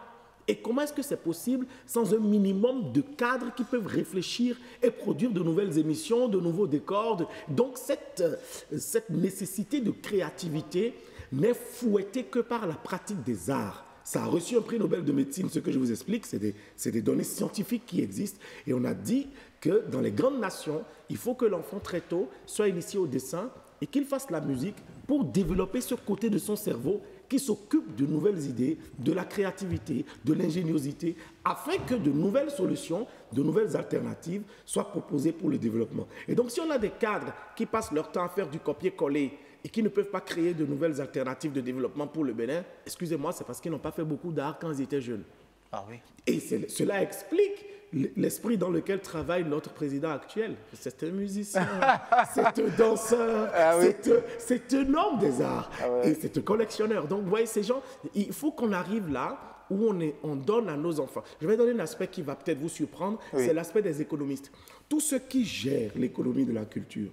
Et comment est-ce que c'est possible sans un minimum de cadres qui peuvent réfléchir et produire de nouvelles émissions, de nouveaux décors? Donc cette nécessité de créativité n'est fouettée que par la pratique des arts. Ça a reçu un prix Nobel de médecine. Ce que je vous explique, c'est des données scientifiques qui existent. Et on a dit que dans les grandes nations, il faut que l'enfant très tôt soit initié au dessin et qu'il fasse la musique pour développer ce côté de son cerveau qui s'occupe de nouvelles idées, de la créativité, de l'ingéniosité, afin que de nouvelles solutions, de nouvelles alternatives soient proposées pour le développement. Et donc, si on a des cadres qui passent leur temps à faire du copier-coller et qui ne peuvent pas créer de nouvelles alternatives de développement pour le Bénin, excusez-moi, c'est parce qu'ils n'ont pas fait beaucoup d'art quand ils étaient jeunes. Ah oui. Et cela explique l'esprit dans lequel travaille notre président actuel. C'est un musicien, c'est un danseur, c'est un homme des arts et c'est un collectionneur. Donc, vous voyez, ces gens, il faut qu'on arrive là où on donne à nos enfants. Je vais donner un aspect qui va peut-être vous surprendre, c'est l'aspect des économistes. Tous ceux qui gèrent l'économie de la culture,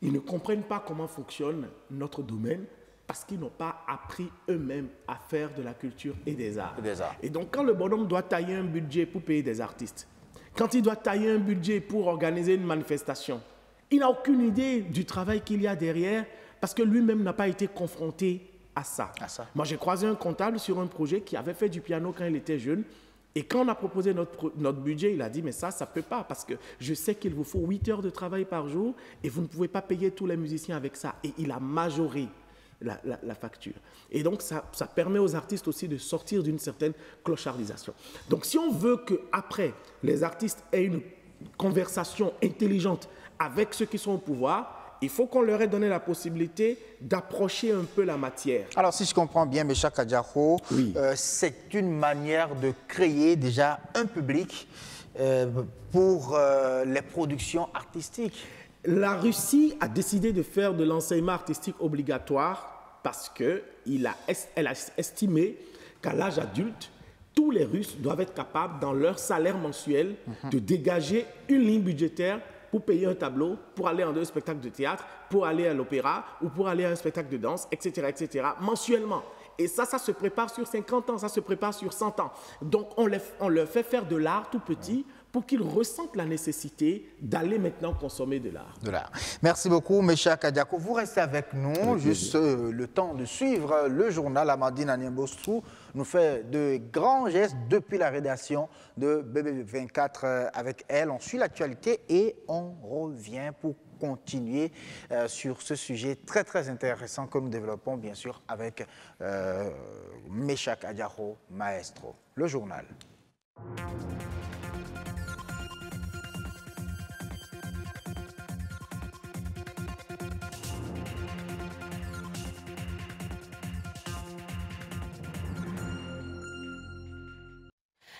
ils ne comprennent pas comment fonctionne notre domaine parce qu'ils n'ont pas appris eux-mêmes à faire de la culture et des arts. Et donc, quand le bonhomme doit tailler un budget pour payer des artistes, quand il doit tailler un budget pour organiser une manifestation, il n'a aucune idée du travail qu'il y a derrière parce que lui-même n'a pas été confronté à ça. Moi, j'ai croisé un comptable sur un projet qui avait fait du piano quand il était jeune. Et quand on a proposé notre budget, il a dit, mais ça ne peut pas parce que je sais qu'il vous faut 8 heures de travail par jour et vous ne pouvez pas payer tous les musiciens avec ça. Et il a majoré la facture. Et donc, ça permet aux artistes aussi de sortir d'une certaine clochardisation. Donc, si on veut qu'après, les artistes aient une conversation intelligente avec ceux qui sont au pouvoir, il faut qu'on leur ait donné la possibilité d'approcher un peu la matière. Alors, si je comprends bien, Mécha Kadiako, c'est une manière de créer déjà un public pour les productions artistiques. La Russie a décidé de faire de l'enseignement artistique obligatoire parce qu'elle a estimé qu'à l'âge adulte, tous les Russes doivent être capables, dans leur salaire mensuel, de dégager une ligne budgétaire pour payer un tableau, pour aller en un spectacle de théâtre, pour aller à l'opéra ou pour aller à un spectacle de danse, etc., mensuellement. Et ça se prépare sur 50 ans, ça se prépare sur 100 ans. Donc, on leur fait faire de l'art tout petit pour qu'ils ressentent la nécessité d'aller maintenant consommer de l'art. Merci beaucoup, Méchack Adiako. Vous restez avec nous, juste le temps de suivre le journal. Amandine Aniembostrou nous fait de grands gestes depuis la rédaction de BB24 avec elle. On suit l'actualité et on revient pour continuer sur ce sujet très très intéressant que nous développons bien sûr avec Méchack Adiako, maestro. Le journal.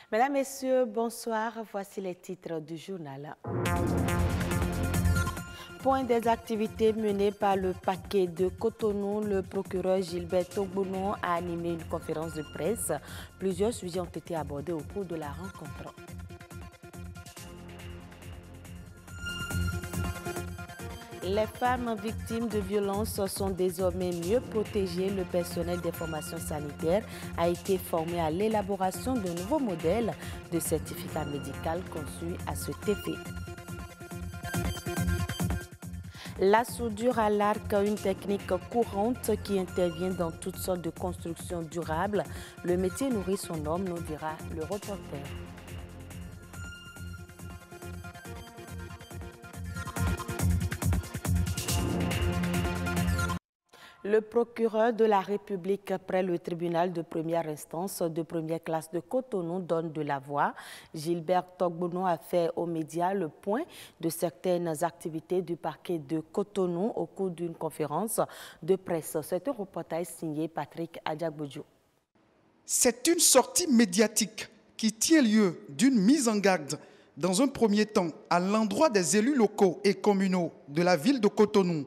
Mesdames, Messieurs, bonsoir. Voici les titres du journal. Point des activités menées par le parquet de Cotonou, le procureur Gilbert Togbonnon a animé une conférence de presse. Plusieurs sujets ont été abordés au cours de la rencontre. Les femmes victimes de violences sont désormais mieux protégées. Le personnel des formations sanitaires a été formé à l'élaboration de nouveaux modèles de certificat médical conçus à cet effet. La soudure à l'arc, une technique courante qui intervient dans toutes sortes de constructions durables. Le métier nourrit son homme, nous dira le reporter. Le procureur de la République près le tribunal de première instance de première classe de Cotonou donne de la voix. Gilbert Togbonnon a fait aux médias le point de certaines activités du parquet de Cotonou au cours d'une conférence de presse. C'est un reportage signé Patrick Adjagbodjo. C'est une sortie médiatique qui tient lieu d'une mise en garde dans un premier temps à l'endroit des élus locaux et communaux de la ville de Cotonou.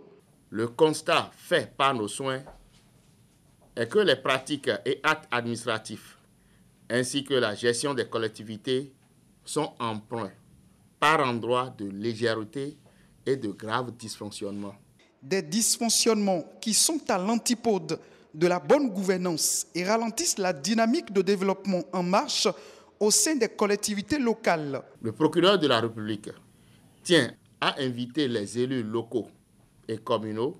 Le constat fait par nos soins est que les pratiques et actes administratifs ainsi que la gestion des collectivités sont empreints par endroits de légèreté et de graves dysfonctionnements. Des dysfonctionnements qui sont à l'antipode de la bonne gouvernance et ralentissent la dynamique de développement en marche au sein des collectivités locales. Le procureur de la République tient à inviter les élus locaux et communaux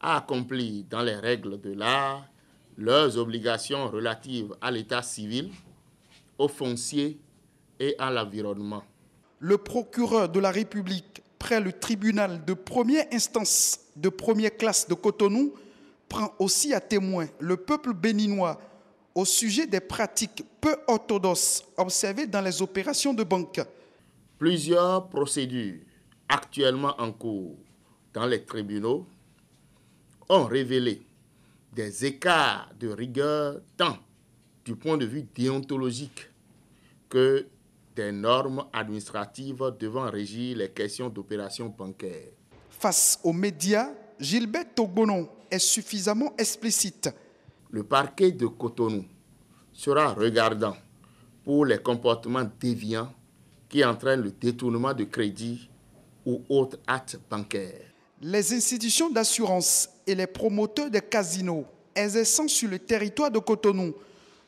à accomplir dans les règles de l'art leurs obligations relatives à l'état civil, au foncier et à l'environnement. Le procureur de la République près le tribunal de première instance de première classe de Cotonou prend aussi à témoin le peuple béninois au sujet des pratiques peu orthodoxes observées dans les opérations de banque. Plusieurs procédures actuellement en cours dans les tribunaux ont révélé des écarts de rigueur tant du point de vue déontologique que des normes administratives devant régir les questions d'opérations bancaires. Face aux médias, Gilbert Togbonnon est suffisamment explicite. Le parquet de Cotonou sera regardant pour les comportements déviants qui entraînent le détournement de crédit ou autres actes bancaires. Les institutions d'assurance et les promoteurs des casinos exerçant sur le territoire de Cotonou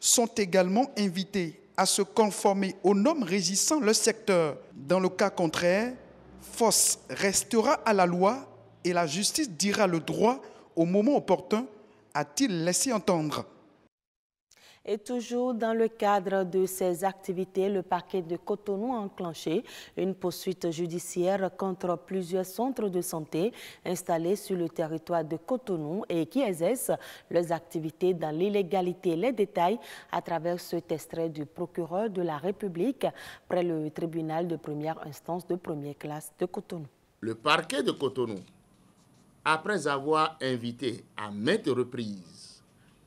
sont également invités à se conformer aux normes régissant le secteur. Dans le cas contraire, force restera à la loi et la justice dira le droit au moment opportun, a-t-il laissé entendre. Et toujours dans le cadre de ces activités, le parquet de Cotonou a enclenché une poursuite judiciaire contre plusieurs centres de santé installés sur le territoire de Cotonou et qui exercent leurs activités dans l'illégalité. Les détails à travers cet extrait du procureur de la République près le tribunal de première instance de première classe de Cotonou. Le parquet de Cotonou, après avoir invité à maintes reprises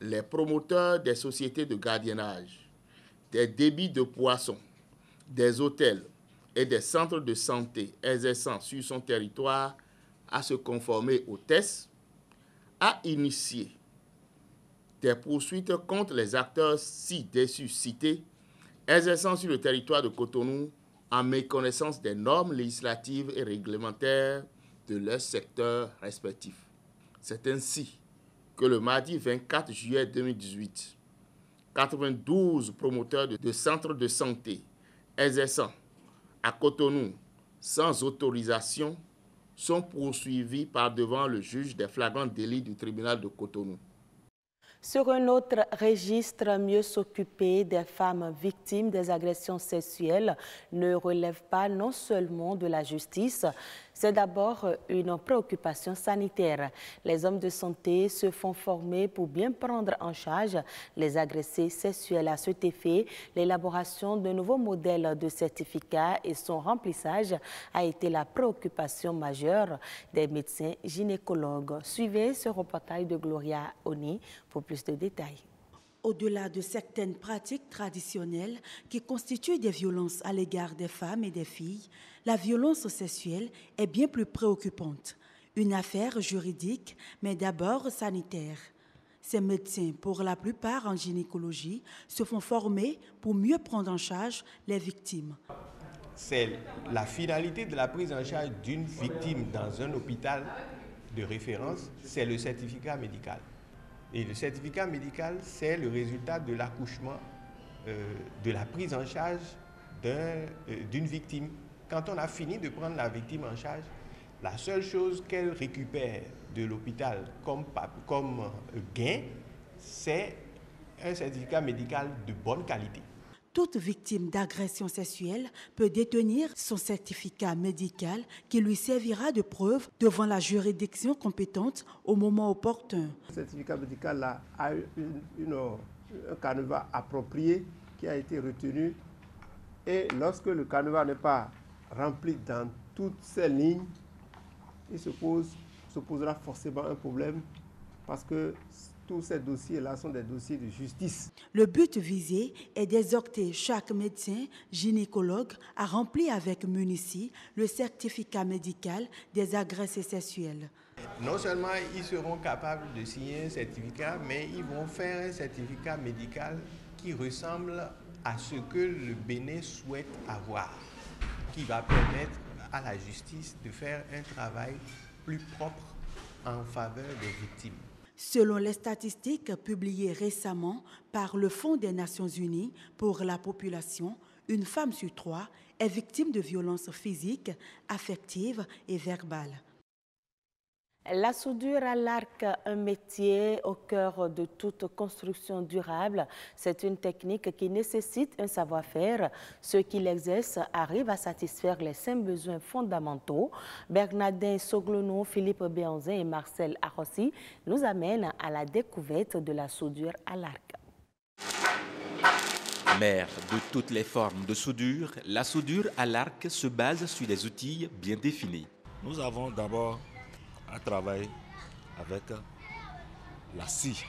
les promoteurs des sociétés de gardiennage, des débits de poissons, des hôtels et des centres de santé exerçant sur son territoire à se conformer aux tests, a initié des poursuites contre les acteurs ci-dessus cités exerçant sur le territoire de Cotonou en méconnaissance des normes législatives et réglementaires de leurs secteurs respectifs. C'est ainsi que le mardi 24 juillet 2018, 92 promoteurs de centres de santé exerçant à Cotonou sans autorisation sont poursuivis par devant le juge des flagrants délits du tribunal de Cotonou. Sur un autre registre, mieux s'occuper des femmes victimes des agressions sexuelles ne relève pas non seulement de la justice, c'est d'abord une préoccupation sanitaire. Les hommes de santé se font former pour bien prendre en charge les agressés sexuels. À cet effet, l'élaboration de nouveaux modèles de certificats et son remplissage a été la préoccupation majeure des médecins gynécologues. Suivez ce reportage de Gloria Oni pour plus de détails. Au-delà de certaines pratiques traditionnelles qui constituent des violences à l'égard des femmes et des filles, la violence sexuelle est bien plus préoccupante. Une affaire juridique, mais d'abord sanitaire. Ces médecins, pour la plupart en gynécologie, se font former pour mieux prendre en charge les victimes. C'est la finalité de la prise en charge d'une victime dans un hôpital de référence, c'est le certificat médical. Et le certificat médical, c'est le résultat de l'accouchement, de la prise en charge d'une victime. Quand on a fini de prendre la victime en charge, la seule chose qu'elle récupère de l'hôpital comme gain, c'est un certificat médical de bonne qualité. Toute victime d'agression sexuelle peut détenir son certificat médical qui lui servira de preuve devant la juridiction compétente au moment opportun. Le certificat médical a un canevas approprié qui a été retenu et lorsque le canevas n'est pas rempli dans toutes ces lignes, il se posera forcément un problème parce que tous ces dossiers-là sont des dossiers de justice. Le but visé est d'exhorter chaque médecin gynécologue à remplir avec munitie le certificat médical des agressés sexuels. Non seulement ils seront capables de signer un certificat, mais ils vont faire un certificat médical qui ressemble à ce que le Bénin souhaite avoir, qui va permettre à la justice de faire un travail plus propre en faveur des victimes. Selon les statistiques publiées récemment par le Fonds des Nations Unies pour la population, une femme sur 3 est victime de violences physiques, affectives et verbales. La soudure à l'arc, un métier au cœur de toute construction durable, c'est une technique qui nécessite un savoir-faire. Ceux qui l'exercent arrivent à satisfaire les 5 besoins fondamentaux. Bernardin Soglono, Philippe Béanzin et Marcel Arossi nous amènent à la découverte de la soudure à l'arc. Mère de toutes les formes de soudure, la soudure à l'arc se base sur des outils bien définis. Nous avons d'abord à travailler avec la scie.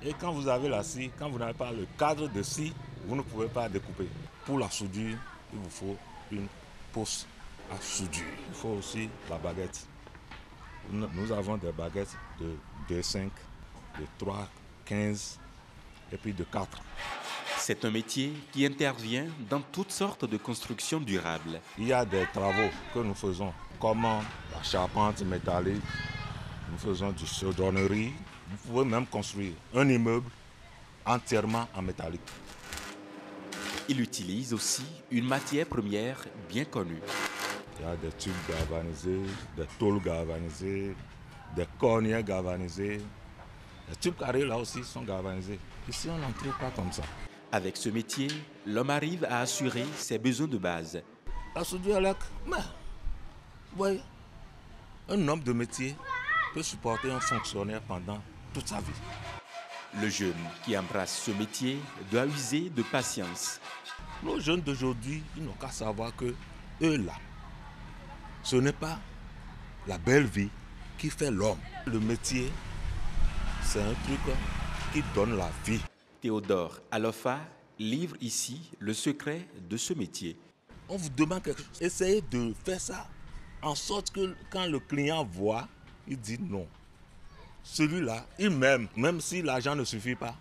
Et quand vous avez la scie, quand vous n'avez pas le cadre de scie, vous ne pouvez pas découper. Pour la soudure, il vous faut une pousse à soudure. Il faut aussi la baguette. Nous avons des baguettes de 2,5, de 3, 15 et puis de 4. C'est un métier qui intervient dans toutes sortes de constructions durables. Il y a des travaux que nous faisons, comme la charpente métallique, nous faisons du chaudronnerie. Vous pouvez même construire un immeuble entièrement en métallique. Il utilise aussi une matière première bien connue. Il y a des tubes galvanisés, des tôles galvanisées, des cornières galvanisées. Les tubes carrés là aussi sont galvanisés. Ici, on n'entre pas comme ça. Avec ce métier, l'homme arrive à assurer ses besoins de base. La soudure à l'arc, vous voyez, un homme de métier peut supporter un fonctionnaire pendant toute sa vie. Le jeune qui embrasse ce métier doit user de patience. Nos jeunes d'aujourd'hui, ils n'ont qu'à savoir que eux là, ce n'est pas la belle vie qui fait l'homme. Le métier, c'est un truc qui donne la vie. Théodore Alofa livre ici le secret de ce métier. On vous demande quelque chose, essayez de faire ça en sorte que quand le client voit, il dit non. Celui-là, il m'aime, même si l'argent ne suffit pas.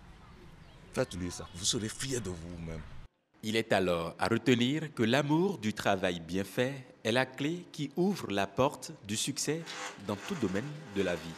Faites-lui ça, vous serez fiers de vous-même. Il est alors à retenir que l'amour du travail bien fait est la clé qui ouvre la porte du succès dans tout domaine de la vie.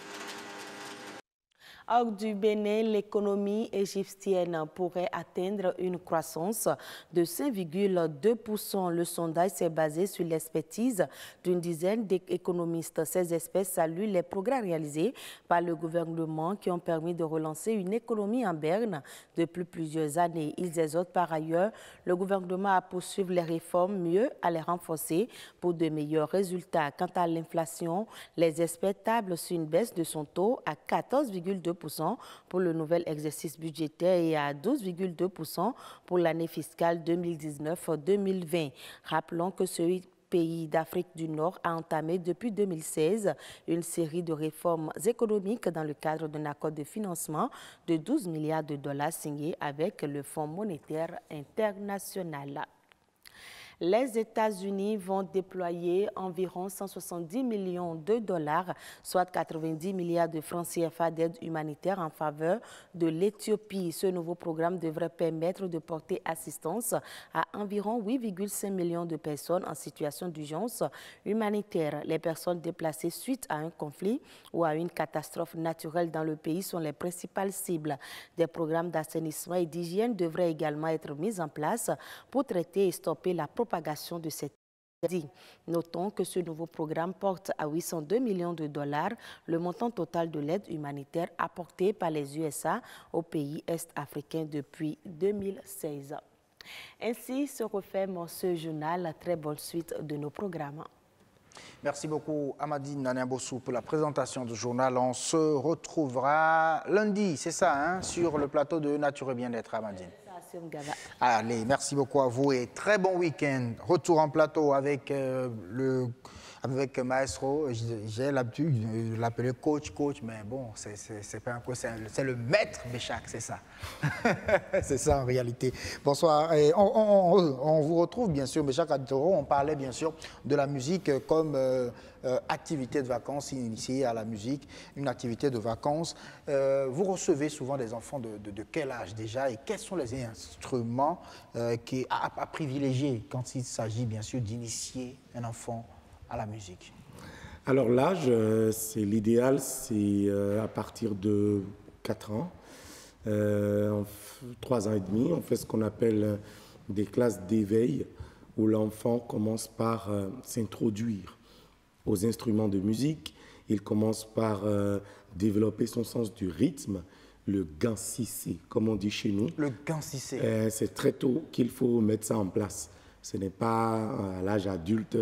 Hors du Bénin, l'économie égyptienne pourrait atteindre une croissance de 5,2%. Le sondage s'est basé sur l'expertise d'une dizaine d'économistes. Ces experts saluent les progrès réalisés par le gouvernement qui ont permis de relancer une économie en berne depuis plusieurs années. Ils exhortent par ailleurs le gouvernement à poursuivre les réformes, mieux à les renforcer pour de meilleurs résultats. Quant à l'inflation, les experts tablent sur une baisse de son taux à 14,2% pour le nouvel exercice budgétaire et à 12,2% pour l'année fiscale 2019-2020. Rappelons que ce pays d'Afrique du Nord a entamé depuis 2016 une série de réformes économiques dans le cadre d'un accord de financement de 12 milliards de dollars signé avec le Fonds monétaire international. Les États-Unis vont déployer environ 170 millions de dollars, soit 90 milliards de francs CFA d'aide humanitaire en faveur de l'Éthiopie. Ce nouveau programme devrait permettre de porter assistance à environ 8,5 millions de personnes en situation d'urgence humanitaire. Les personnes déplacées suite à un conflit ou à une catastrophe naturelle dans le pays sont les principales cibles. Des programmes d'assainissement et d'hygiène devraient également être mis en place pour traiter et stopper la propagation de cette maladie. Notons que ce nouveau programme porte à 802 millions de dollars le montant total de l'aide humanitaire apportée par les USA aux pays est-africains depuis 2016. Ainsi se referme ce journal. Très bonne suite de nos programmes. Merci beaucoup Amadine Naniabossou pour la présentation du journal. On se retrouvera lundi, c'est ça, hein, sur le plateau de Nature et Bien-être, Amadine. Allez, merci beaucoup à vous et très bon week-end. Retour en plateau avec avec Maestro. J'ai l'habitude de l'appeler coach, mais bon, c'est pas un coach, c'est le maître Béchac, c'est ça. C'est ça en réalité. Bonsoir. Et on vous retrouve bien sûr, Béchac Aditoro. On parlait bien sûr de la musique comme activité de vacances, initiée à la musique, une activité de vacances. Vous recevez souvent des enfants de quel âge déjà et quels sont les instruments à privilégier quand il s'agit bien sûr d'initier un enfant à la musique? Alors l'âge, c'est l'idéal, c'est à partir de 4 ans, 3 ans et demi. On fait ce qu'on appelle des classes d'éveil où l'enfant commence par s'introduire aux instruments de musique. Il commence par développer son sens du rythme, le gansissé, comme on dit chez nous. Le gansissé. C'est très tôt qu'il faut mettre ça en place. Ce n'est pas à l'âge adulte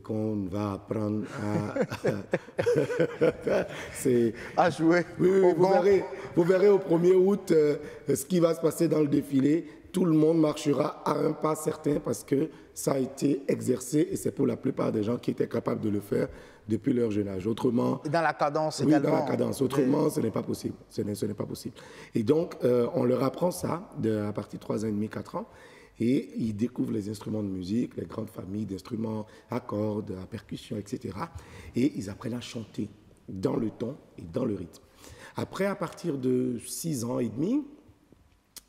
qu'on va apprendre à jouer. Oui, vous verrez au 1er août ce qui va se passer dans le défilé. Tout le monde marchera à un pas certain parce que ça a été exercé et c'est pour la plupart des gens qui étaient capables de le faire depuis leur jeune âge. Autrement, dans la cadence oui, également. Dans la cadence. Autrement, ce n'est pas possible. Ce n'est pas possible. Et donc, on leur apprend ça à partir de 3 ans et demi, 4 ans. Et ils découvrent les instruments de musique, les grandes familles d'instruments à cordes, à percussion, etc. Et ils apprennent à chanter dans le ton et dans le rythme. Après, à partir de 6 ans et demi,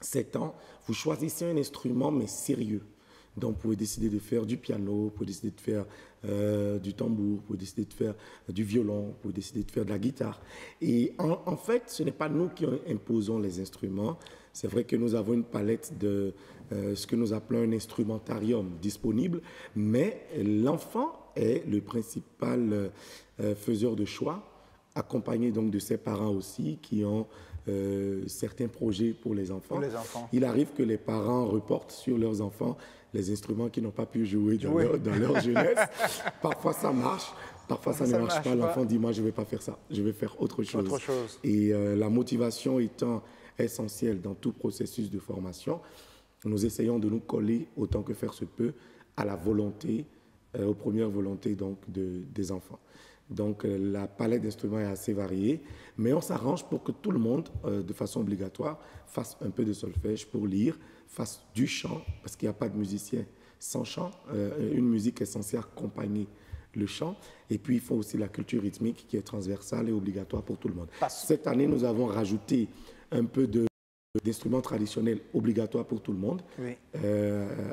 7 ans, vous choisissez un instrument, mais sérieux. Donc, vous pouvez décider de faire du piano, vous pouvez décider de faire du tambour, vous pouvez décider de faire du violon, vous pouvez décider de faire de la guitare. Et en fait, ce n'est pas nous qui imposons les instruments. C'est vrai que nous avons une palette de ce que nous appelons un instrumentarium disponible, mais l'enfant est le principal faiseur de choix, accompagné donc de ses parents aussi qui ont certains projets pour les enfants. Il arrive que les parents reportent sur leurs enfants les instruments qu'ils n'ont pas pu jouer dans leur jeunesse. Parfois ça marche, parfois ça ne marche pas. L'enfant dit, moi je ne vais pas faire ça, je vais faire autre chose. Et la motivation étant essentielle dans tout processus de formation, nous essayons de nous coller autant que faire se peut à la volonté, aux premières volontés donc, des enfants. Donc la palette d'instruments est assez variée, mais on s'arrange pour que tout le monde, de façon obligatoire, fasse un peu de solfège pour lire, fasse du chant, parce qu'il n'y a pas de musicien sans chant. Une musique est censée accompagner le chant. Et puis il faut aussi la culture rythmique qui est transversale et obligatoire pour tout le monde. Cette année, nous avons rajouté un peu d'instruments traditionnels obligatoires pour tout le monde,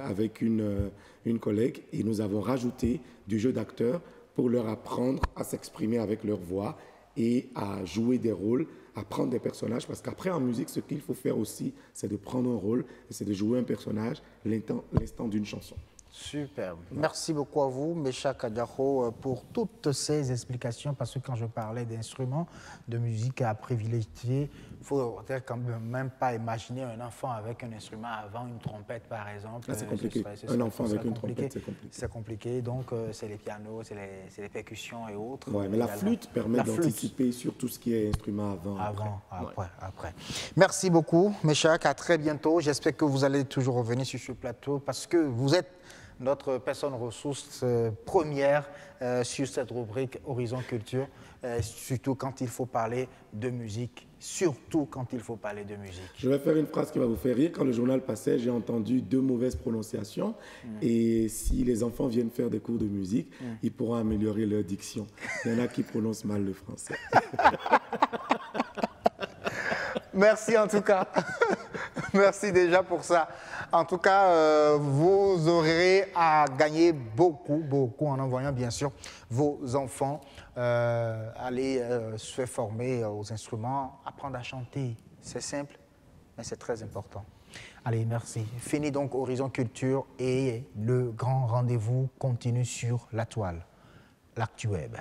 avec une collègue, et nous avons rajouté du jeu d'acteurs pour leur apprendre à s'exprimer avec leur voix et à jouer des rôles à prendre des personnages, parce qu'après en musique, ce qu'il faut faire aussi, c'est de prendre un rôle, et c'est de jouer un personnage l'instant d'une chanson. Superbe. Merci beaucoup à vous, Mecha Kadiako, pour toutes ces explications, parce que quand je parlais d'instruments de musique à privilégier, il ne faut quand même pas imaginer un enfant avec un instrument avant une trompette, par exemple. C'est compliqué. Un enfant avec une trompette, c'est compliqué. C'est compliqué, donc c'est les pianos, c'est les percussions et autres. Oui, mais la flûte permet d'anticiper sur tout ce qui est instrument après. Merci beaucoup, Meshak, à très bientôt. J'espère que vous allez toujours revenir sur ce plateau, parce que vous êtes notre personne ressource première sur cette rubrique Horizon Culture, surtout quand il faut parler de musique. Surtout quand il faut parler de musique. Je vais faire une phrase qui va vous faire rire. Quand le journal passait, j'ai entendu 2 mauvaises prononciations. Et si les enfants viennent faire des cours de musique, ils pourront améliorer leur diction. Il y en a qui prononcent mal le français. Merci en tout cas. Merci déjà pour ça. En tout cas, vous aurez à gagner beaucoup en envoyant bien sûr vos enfants aller se faire former aux instruments, apprendre à chanter. C'est simple, mais c'est très important. Allez, merci. Fini donc Horizon Culture et le grand rendez-vous continue sur la toile, l'actu web.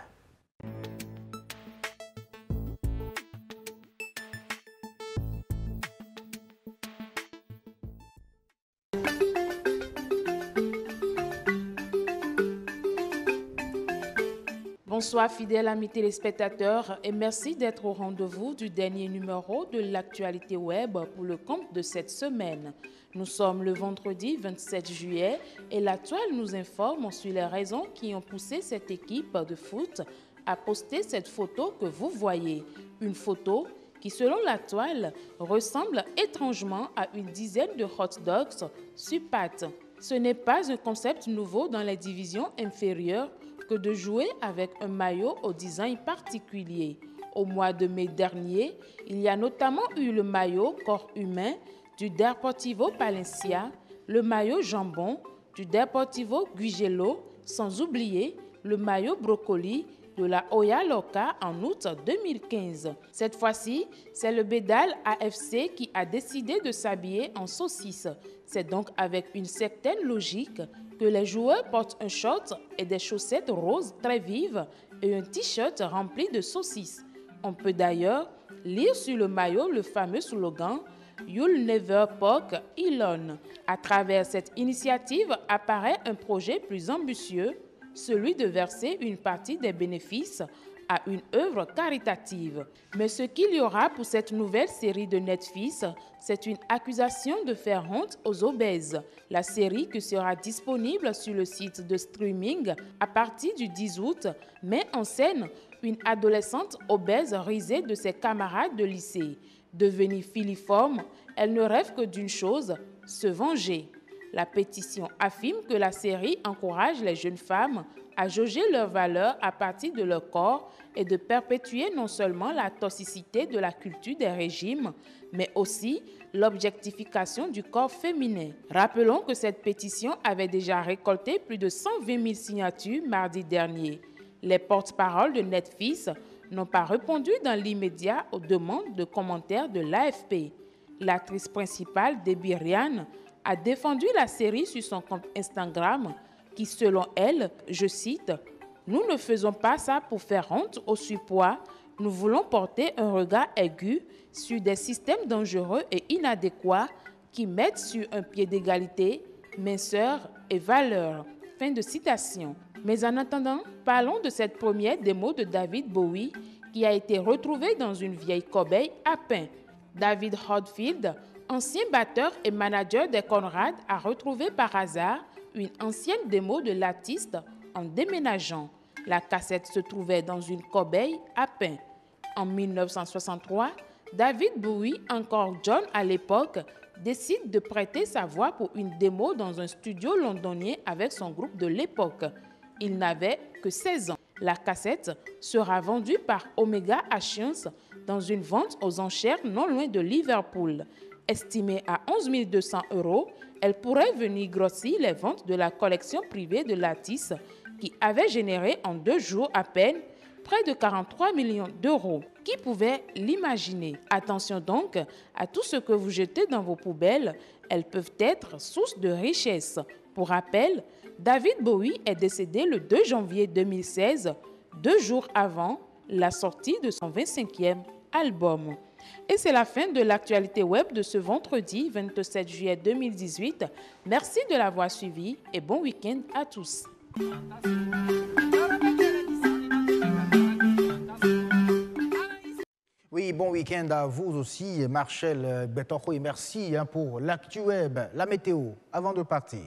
Bonsoir fidèles amis téléspectateurs et merci d'être au rendez-vous du dernier numéro de l'actualité web pour le compte de cette semaine. Nous sommes le vendredi 27 juillet et la toile nous informe sur les raisons qui ont poussé cette équipe de foot à poster cette photo que vous voyez. Une photo qui, selon la toile, ressemble étrangement à une dizaine de hot dogs sur pattes. Ce n'est pas un concept nouveau dans les divisions inférieures que de jouer avec un maillot au design particulier. Au mois de mai dernier, il y a notamment eu le maillot corps humain du Deportivo Palencia, le maillot jambon du Deportivo Guigelo, sans oublier le maillot brocoli de la Oya Loca en août 2015. Cette fois-ci, c'est le Bédal AFC qui a décidé de s'habiller en saucisse. C'est donc avec une certaine logique que les joueurs portent un short et des chaussettes roses très vives et un t-shirt rempli de saucisses. On peut d'ailleurs lire sur le maillot le fameux slogan « You'll never poke Elon ». À travers cette initiative apparaît un projet plus ambitieux, celui de verser une partie des bénéfices à une œuvre caritative. Mais ce qu'il y aura pour cette nouvelle série de Netflix, c'est une accusation de faire honte aux obèses. La série, qui sera disponible sur le site de streaming à partir du 10 août, met en scène une adolescente obèse risée de ses camarades de lycée. Devenue filiforme, elle ne rêve que d'une chose, se venger. La pétition affirme que la série encourage les jeunes femmes à jauger leur valeur à partir de leur corps et de perpétuer non seulement la toxicité de la culture des régimes, mais aussi l'objectification du corps féminin. Rappelons que cette pétition avait déjà récolté plus de 120 000 signatures mardi dernier. Les porte-paroles de Netflix n'ont pas répondu dans l'immédiat aux demandes de commentaires de l'AFP. L'actrice principale, Debbie Ryan, a défendu la série sur son compte Instagram qui, selon elle, je cite, « Nous ne faisons pas ça pour faire honte au surpoids, nous voulons porter un regard aigu sur des systèmes dangereux et inadéquats qui mettent sur un pied d'égalité minceur et valeur. » Fin de citation. Mais en attendant, parlons de cette première démo de David Bowie qui a été retrouvée dans une vieille corbeille à pain. David Hodfield, ancien batteur et manager des Conrad, a retrouvé par hasard une ancienne démo de l'artiste en déménageant. La cassette se trouvait dans une corbeille à pain. En 1963, David Bowie, encore jeune à l'époque, décide de prêter sa voix pour une démo dans un studio londonien avec son groupe de l'époque. Il n'avait que 16 ans. La cassette sera vendue par Omega Assurance dans une vente aux enchères non loin de Liverpool. Estimée à 11 200 €, elle pourrait venir grossir les ventes de la collection privée de l'artiste qui avait généré en 2 jours à peine près de 43 millions d'euros. Qui pouvait l'imaginer? Attention donc à tout ce que vous jetez dans vos poubelles. Elles peuvent être source de richesse. Pour rappel, David Bowie est décédé le 2 janvier 2016, 2 jours avant la sortie de son 25e album. Et c'est la fin de l'actualité web de ce vendredi 27 juillet 2018. Merci de l'avoir suivi et bon week-end à tous. Oui, bon week-end à vous aussi, Marcel Betorro, et merci pour l'actu web, la météo, avant de partir.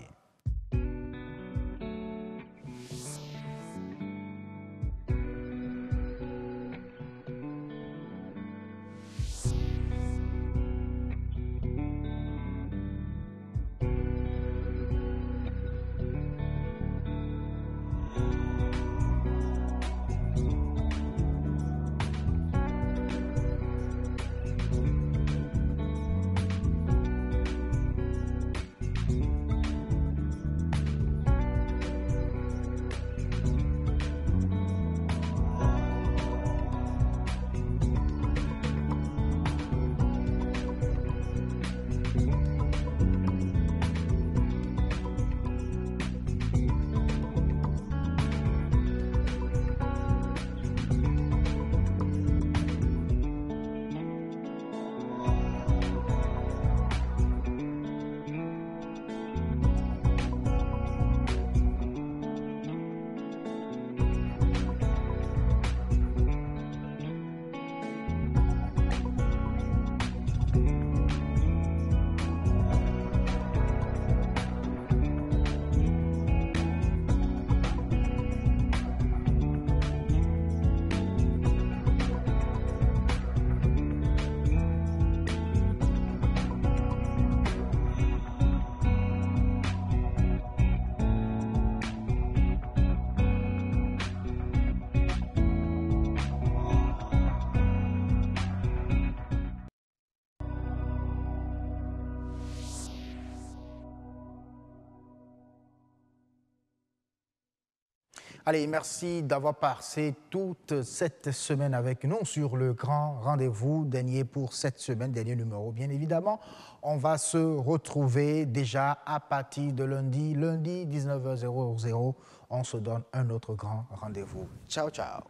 Allez, merci d'avoir passé toute cette semaine avec nous sur le grand rendez-vous dernier pour cette semaine, dernier numéro. Bien évidemment, on va se retrouver déjà à partir de lundi 19h00. On se donne un autre grand rendez-vous. Ciao, ciao.